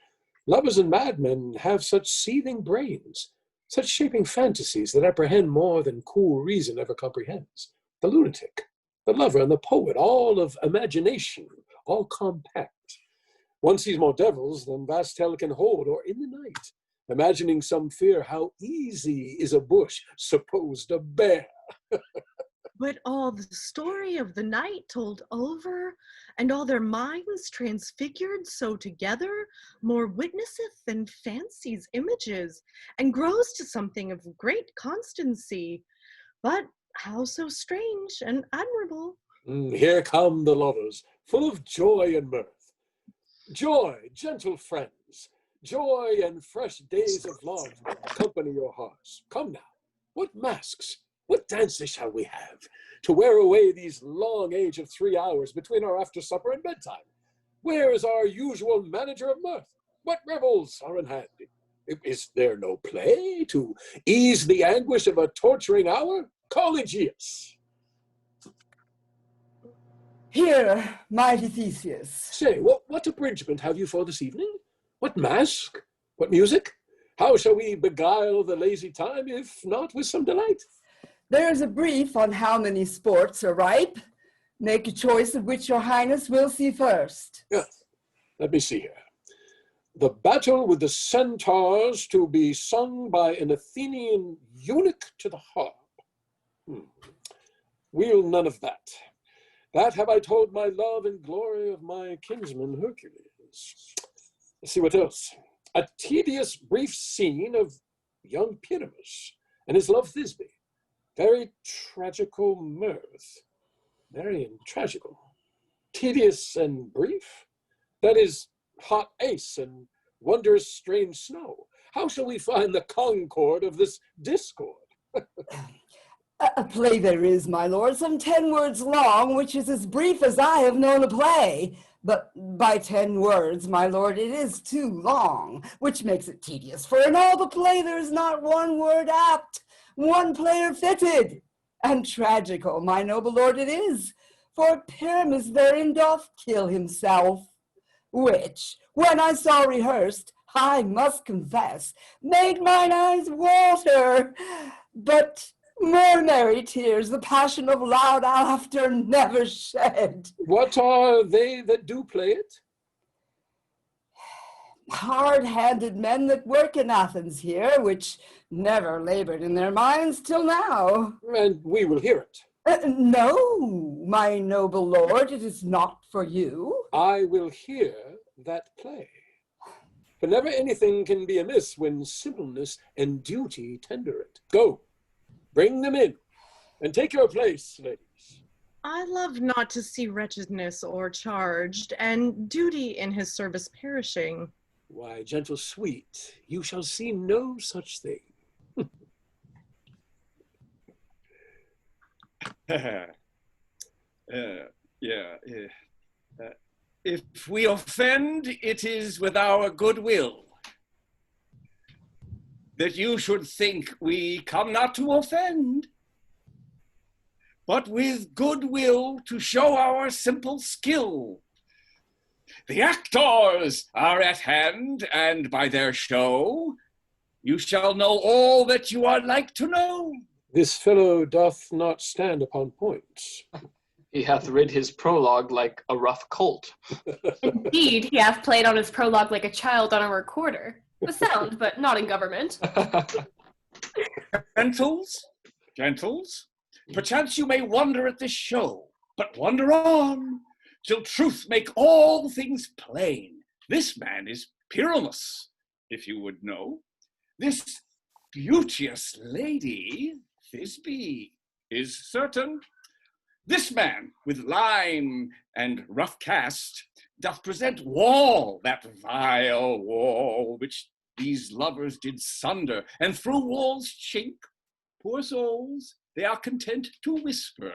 Speaker 5: Lovers and madmen have such seething brains, such shaping fantasies that apprehend more than cool reason ever comprehends. The lunatic, the lover, and the poet, all of imagination, all compact. One sees more devils than vast hell can hold, or in the night, imagining some fear, how easy is a bush supposed a bear.
Speaker 13: But all the story of the night told over, and all their minds transfigured so together, more witnesseth than fancy's images, and grows to something of great constancy. But how so strange and admirable?
Speaker 5: Here come the lovers, full of joy and mirth. Joy, gentle friends, joy and fresh days of love accompany your hearts. Come now, what masks, what dances shall we have, to wear away these long age of 3 hours between our after supper and bedtime? Where is our usual manager of mirth? What revels are in hand? Is there no play to ease the anguish of a torturing hour? Collegius.
Speaker 7: Here, mighty Theseus.
Speaker 5: Say, what abridgment have you for this evening? What mask? What music? How shall we beguile the lazy time, if not with some delight?
Speaker 7: There is a brief on how many sports are ripe. Make a choice of which your highness will see first.
Speaker 5: Yes, let me see here. The battle with the centaurs to be sung by an Athenian eunuch to the harp. We'll none of that. That have I told my love and glory of my kinsman Hercules. Let's see what else. A tedious brief scene of young Pyramus and his love Thisbe. Very tragical mirth. Very tragical. Tedious and brief? That is hot ice and wondrous strange snow. How shall we find the concord of this discord?
Speaker 7: A play there is, my lord, some 10 words long, which is as brief as I have known a play. But by 10 words, my lord, it is too long, which makes it tedious. For in all the play there is not one word apt, one player fitted. And tragical, my noble lord, it is. For Pyramus therein doth kill himself, which, when I saw rehearsed, I must confess, made mine eyes water. But more merry tears the passion of loud laughter never shed.
Speaker 5: What are they that do play it?
Speaker 7: Hard-handed men that work in Athens here, which never labored in their minds till now.
Speaker 5: And we will hear it.
Speaker 7: No, my noble lord, it is not for you.
Speaker 5: I will hear that play. For never anything can be amiss when simpleness and duty tender it. Go, bring them in, and take your place, ladies.
Speaker 13: I love not to see wretchedness o'ercharged, and duty in his service perishing.
Speaker 5: Why, gentle sweet, you shall see no such thing.
Speaker 1: If we offend, it is with our good will. That you should think we come not to offend, but with good will to show our simple skill. The actors are at hand, and by their show, you shall know all that you are like to know.
Speaker 5: This fellow doth not stand upon points.
Speaker 6: He hath rid his prologue like a rough colt.
Speaker 14: Indeed, he hath played on his prologue like a child on a recorder. The sound, but not in government.
Speaker 1: Gentles, perchance you may wonder at this show, But wander on, till truth make all things plain. This man is Pyramus, if you would know. This beauteous lady, Thisbe, is certain. This man, with lime and rough cast, doth present Wall, that vile wall, which these lovers did sunder, and through Wall's chink, poor souls, they are content to whisper,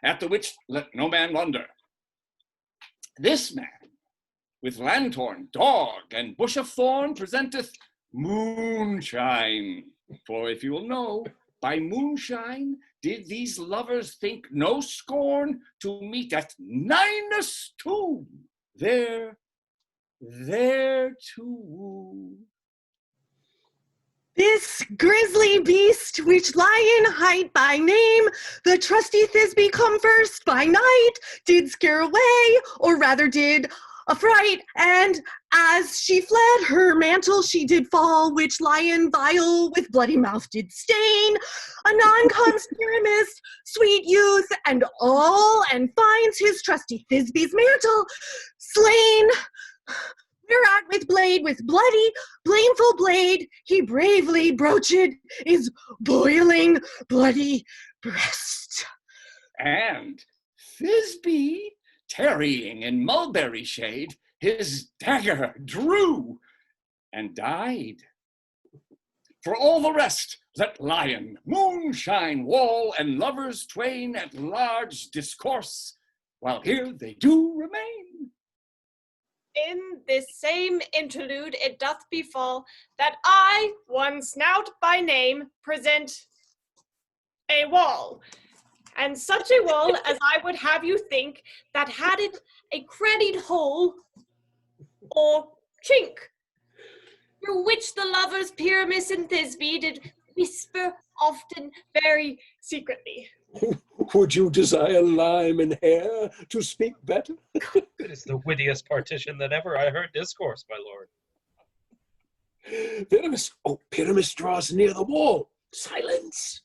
Speaker 1: at the which let no man wonder. This man, with lanthorn, dog, and bush of thorn, presenteth moonshine. For if you will know, by moonshine did these lovers think no scorn to meet at Ninus' tomb, there to woo.
Speaker 13: This grisly beast, which lion hight by name, the trusty Thisbe come first by night, did scare away, or rather did affright, and as she fled, her mantle she did fall, which lion vile with bloody mouth did stain. Anon comes Pyramus, sweet youth, and all, and finds his trusty Thisbe's mantle slain. Whereat with blade, with bloody, blameful blade, he bravely broached his boiling, bloody breast.
Speaker 1: And Thisbe, tarrying in mulberry shade, his dagger drew and died. For all the rest, let lion, moonshine, wall, and lovers twain at large discourse, while here they do remain.
Speaker 18: In this same interlude it doth befall that I, one Snout by name, present a wall. And such a wall as I would have you think, that had it a crannied hole or chink, through which the lovers Pyramus and Thisbe did whisper often very secretly.
Speaker 5: Would you desire lime and hair to speak better?
Speaker 9: It is the wittiest partition that ever I heard discourse, my lord.
Speaker 5: Pyramus, oh, Pyramus draws near the wall. Silence.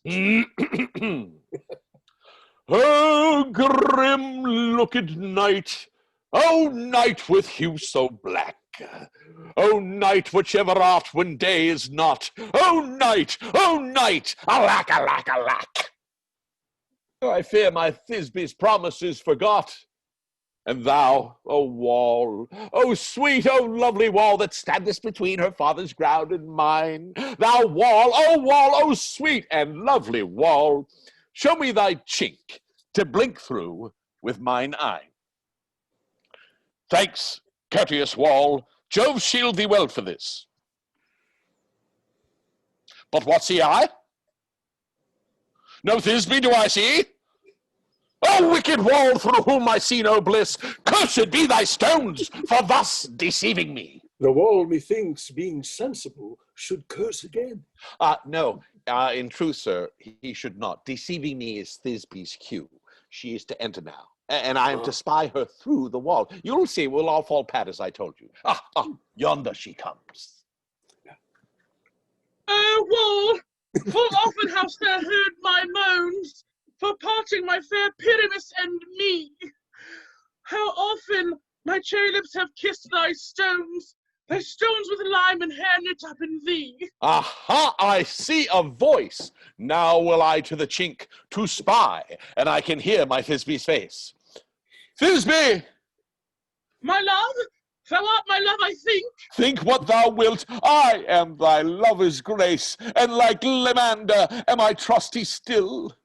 Speaker 10: Oh, grim-looked night! Oh, night with hue so black! Oh, night, whichever art when day is not! Oh, night! Oh, night! Alack, alack, alack! Oh, I fear my Thisbe's promises forgot. And thou, O wall, O sweet, O lovely wall that standest between her father's ground and mine, thou wall, O sweet and lovely wall, show me thy chink to blink through with mine eye. Thanks, courteous wall, Jove shield thee well for this. But what see I? No Thisbe do I see? O wicked wall, through whom I see no bliss, cursed be thy stones for thus deceiving me.
Speaker 5: The wall, methinks, being sensible, should curse again.
Speaker 10: No, in truth, sir, he should not. Deceiving me is Thisbe's cue. She is to enter now, and I am to spy her through the wall. You'll see, we'll all fall pat as I told you. Yonder she comes.
Speaker 11: Wall, full often hast thou heard my moans, for parting my fair Pyramus and me. How often my cherry lips have kissed thy stones with lime and hair knit up in thee.
Speaker 10: Aha, I see a voice. Now will I to the chink to spy, and I can hear my Thisbe's face. Thisbe!
Speaker 11: My love? Thou art my love, I think.
Speaker 10: Think what thou wilt. I am thy lover's grace, and like Leander am I trusty still.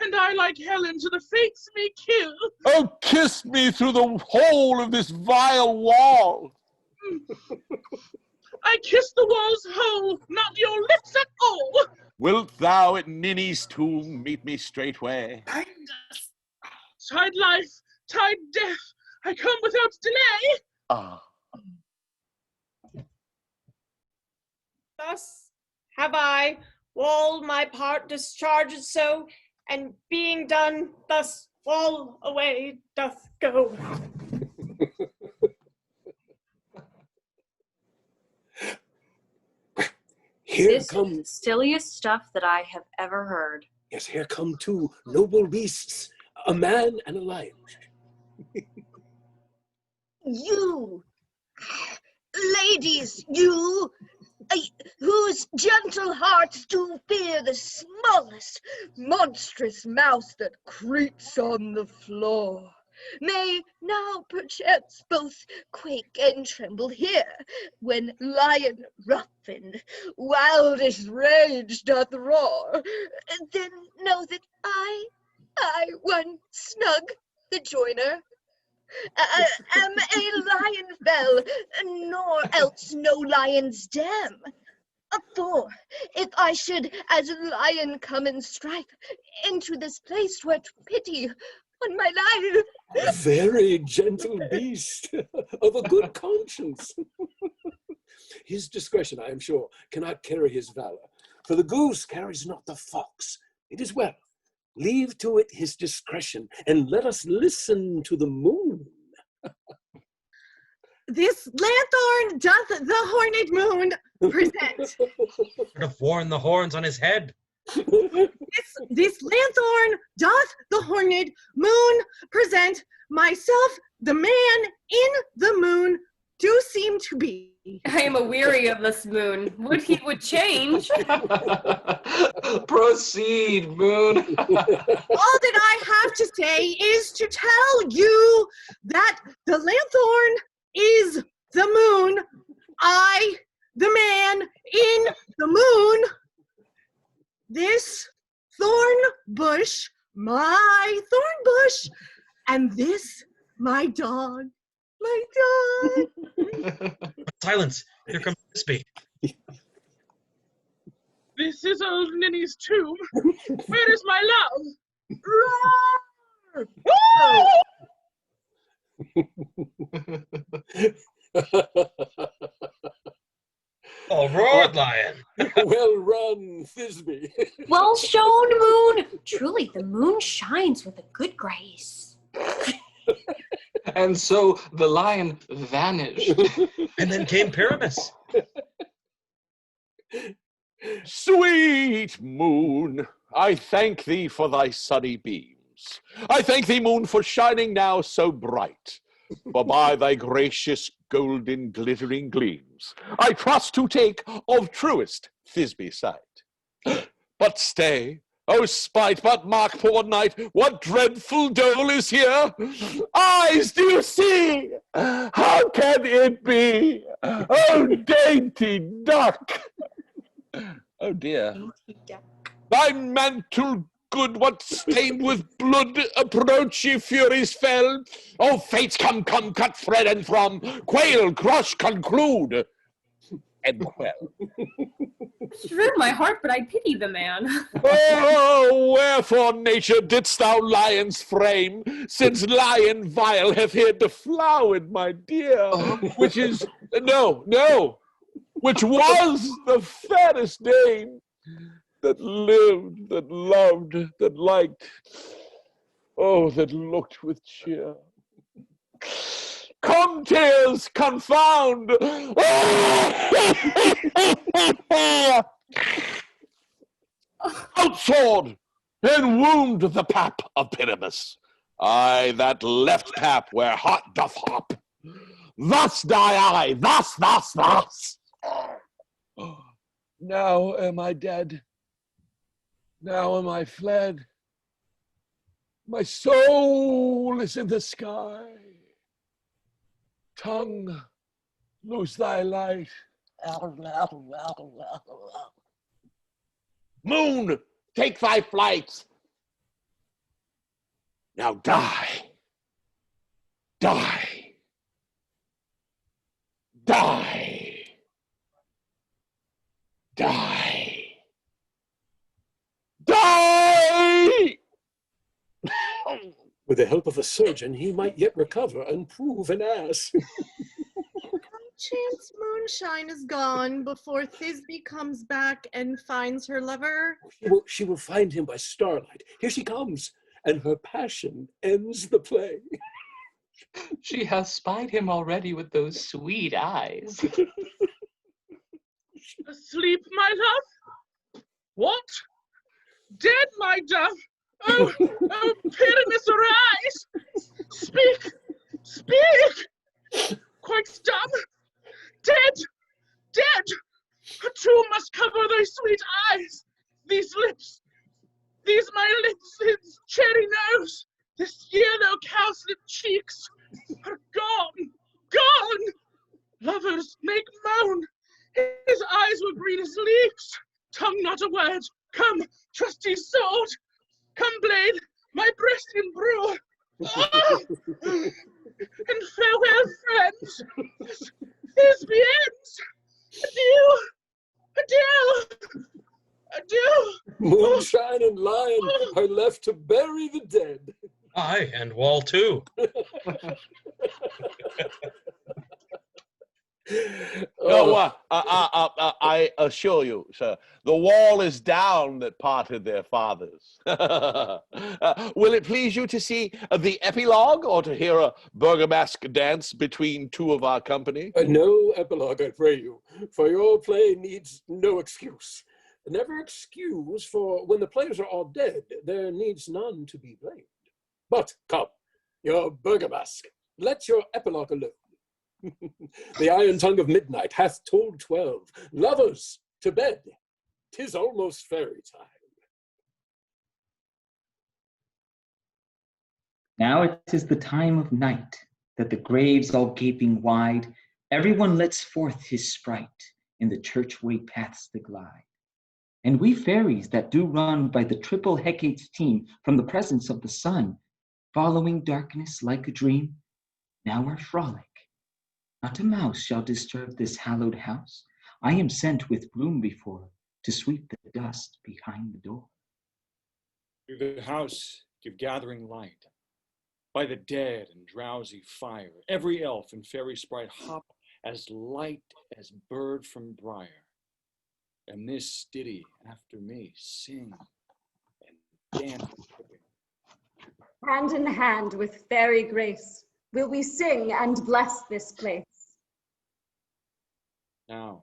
Speaker 11: And I, like Helen, to the fates may kill.
Speaker 10: Oh, kiss me through the hole of this vile wall.
Speaker 11: I kiss the wall's hole, not your lips at all.
Speaker 10: Wilt thou at Ninny's tomb meet me straightway?
Speaker 11: Tide life, tide death, I come without delay.
Speaker 18: Thus have I, wall, my part discharged so, and being done, thus wall away doth go.
Speaker 5: Here
Speaker 3: This
Speaker 5: come,
Speaker 3: is the silliest stuff that I have ever heard.
Speaker 5: yes, here come two noble beasts. A man and a lion.
Speaker 19: You, ladies, you, whose gentle hearts do fear the smallest monstrous mouse that creeps on the floor, may now perchance both quake and tremble here, when lion rough and wildish rage doth roar. Then know that I, one Snug the joiner, am a lion fell, nor else no lion's dam. For if I should as a lion come in strife into this place, what pity on my life.
Speaker 5: A very gentle beast of a good conscience. His discretion, I am sure, cannot carry his valor, for the goose carries not the fox. It is well. Leave to it his discretion, and let us listen to the moon.
Speaker 13: This lanthorn doth the horned moon present.
Speaker 9: Would have worn the horns on his head.
Speaker 13: This lanthorn doth the horned moon present. Myself, the man in the moon, do seem to be.
Speaker 3: I am aweary of this moon. Would he would change?
Speaker 6: Proceed, moon.
Speaker 13: All that I have to say is to tell you that the lanthorn is the moon. I, the man in the moon. This thorn bush, my thorn bush, and this, my dog. My dog.
Speaker 9: Silence. Here comes Crispy.
Speaker 11: This is old Ninny's tomb. Where is my love?
Speaker 9: Oh, roared lion.
Speaker 5: Well run, Thisbe.
Speaker 3: Well shown, moon. Truly, the moon shines with a good grace.
Speaker 6: And so the lion vanished.
Speaker 9: And then came Pyramus.
Speaker 10: Sweet moon, I thank thee for thy sunny beams. I thank thee, moon, for shining now so bright. For by thy gracious golden glittering gleams, I trust to take of truest Thisbe sight. But stay, O spite, but mark, poor knight, what dreadful dole is here? Eyes, do you see? How can it be? Oh, dainty duck! Oh dear. Thy mantle good, what stained with blood, approach ye furies fell? Oh, fates, come, cut thread and from, quail, crush, conclude, and quell.
Speaker 3: Through my heart, but I pity the man.
Speaker 10: Oh, wherefore, nature, didst thou lion's frame, since lion vile hath here deflowered, my dear, which is, no, which was the fairest dame, that lived, that loved, that liked, oh, that looked with cheer. Come, tears, confound! Out sword, and wound the pap of Pyramus. Aye, that left pap where heart doth hop. Thus die I, thus. Now am I dead. Now am I fled. My soul is in the sky. Tongue, lose thy light. Moon, take thy flight. Now die. Die. Die. Die. Die!
Speaker 5: With the help of a surgeon, he might yet recover and prove an ass.
Speaker 13: Chance moonshine is gone before Thisbe comes back and finds her lover.
Speaker 5: She will find him by starlight. Here she comes, and her passion ends the play.
Speaker 6: She has spied him already with those sweet eyes.
Speaker 11: Asleep, my love? What? Dead, my dove? Oh, oh, Pyramus, arise! Speak! Speak! Quite dumb! Dead! Dead! A tomb must cover thy sweet eyes! These lips! These my lips, his cherry nose! This yellow cowslip cheeks are gone! Gone! Lovers make moan! His eyes were green as leaves! Tongue not a word! Come, trusty sword! Come, blade, my breast imbrue! Oh! And farewell, friends! This be ends! Adieu! Adieu! Adieu!
Speaker 5: Moonshine and lion are left to bury the dead.
Speaker 9: Aye, and wall too.
Speaker 10: No, I assure you, sir, the wall is down that parted their fathers. Will it please you to see the epilogue or to hear a burgomask dance between two of our company?
Speaker 5: No epilogue, I pray you, for your play needs no excuse. Never excuse, for when the players are all dead, there needs none to be blamed. But come, your burgomask, let your epilogue alone. The iron tongue of midnight hath told 12. Lovers, to bed. 'Tis almost fairy time.
Speaker 15: Now it is the time of night, that the graves all gaping wide, everyone lets forth his sprite in the churchway paths that glide. And we fairies that do run by the triple Hecate's team from the presence of the sun, following darkness like a dream, now are frolic. Not a mouse shall disturb this hallowed house. I am sent with broom before to sweep the dust behind the door.
Speaker 17: Through the house give gathering light. By the dead and drowsy fire, every elf and fairy sprite hop as light as bird from briar. And this ditty after me sing and dance.
Speaker 16: Hand in hand with fairy grace, will we sing and bless this place.
Speaker 17: Now,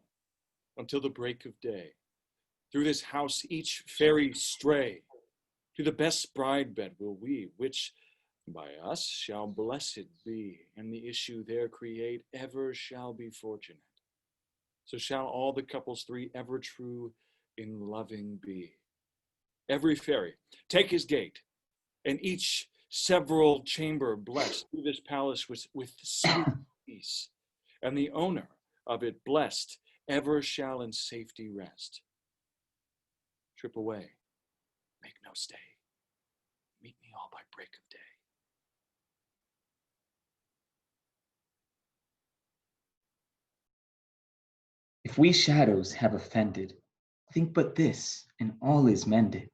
Speaker 17: until the break of day, through this house each fairy stray. To the best bride bed will we, which by us shall blessed be, and the issue there create ever shall be fortunate. So shall all the couples three ever true in loving be. Every fairy take his gate, and each several chamber blessed through this palace with sweet peace, and the owner of it blessed ever shall in safety rest. Trip away, make no stay, meet me all by break of day.
Speaker 15: If we shadows have offended, think but this, and all is mended,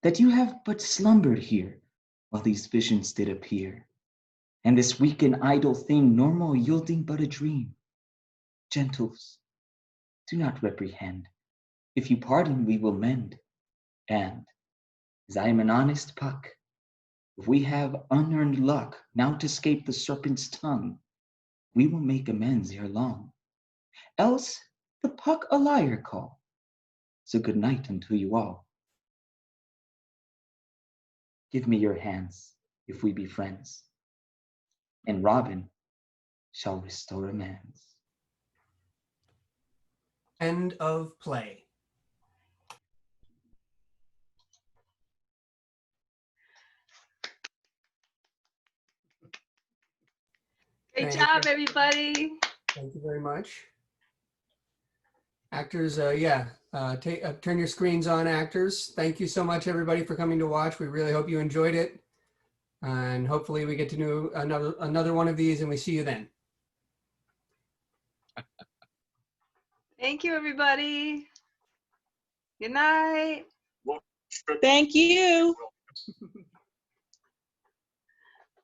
Speaker 15: that you have but slumbered here, while these visions did appear, and this weak and idle thing normal yielding but a dream. Gentles, do not reprehend. If you pardon, we will mend. And, as I am an honest Puck, if we have unearned luck now to escape the serpent's tongue, we will make amends ere long. Else the Puck a liar call. So good night unto you all. Give me your hands, if we be friends, and Robin shall restore amends.
Speaker 4: End of play.
Speaker 2: Great job, everybody.
Speaker 4: Thank you very much. Actors, turn your screens on, actors. Thank you so much, everybody, for coming to watch. We really hope you enjoyed it. And hopefully we get to do another one of these and we see you then.
Speaker 2: Thank you, everybody. Good night.
Speaker 20: Thank you.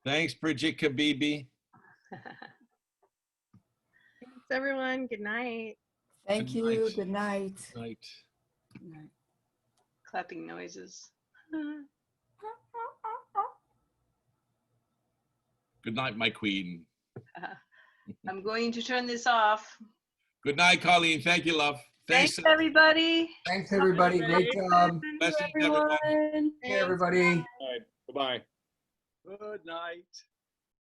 Speaker 21: Thanks, Bridget Kabibi.
Speaker 13: Thanks, everyone. Good night.
Speaker 7: Thank
Speaker 21: Good
Speaker 7: you.
Speaker 21: night.
Speaker 7: Good night.
Speaker 21: Night.
Speaker 2: Clapping noises.
Speaker 21: Good night, my queen.
Speaker 2: I'm going to turn this off.
Speaker 21: Good night, Colleen. Thank you, love.
Speaker 2: Thanks, everybody.
Speaker 4: Thanks, everybody. Great job.
Speaker 21: Blessings, everyone.
Speaker 4: Hey, everybody.
Speaker 17: All right. Bye-bye.
Speaker 21: Good night.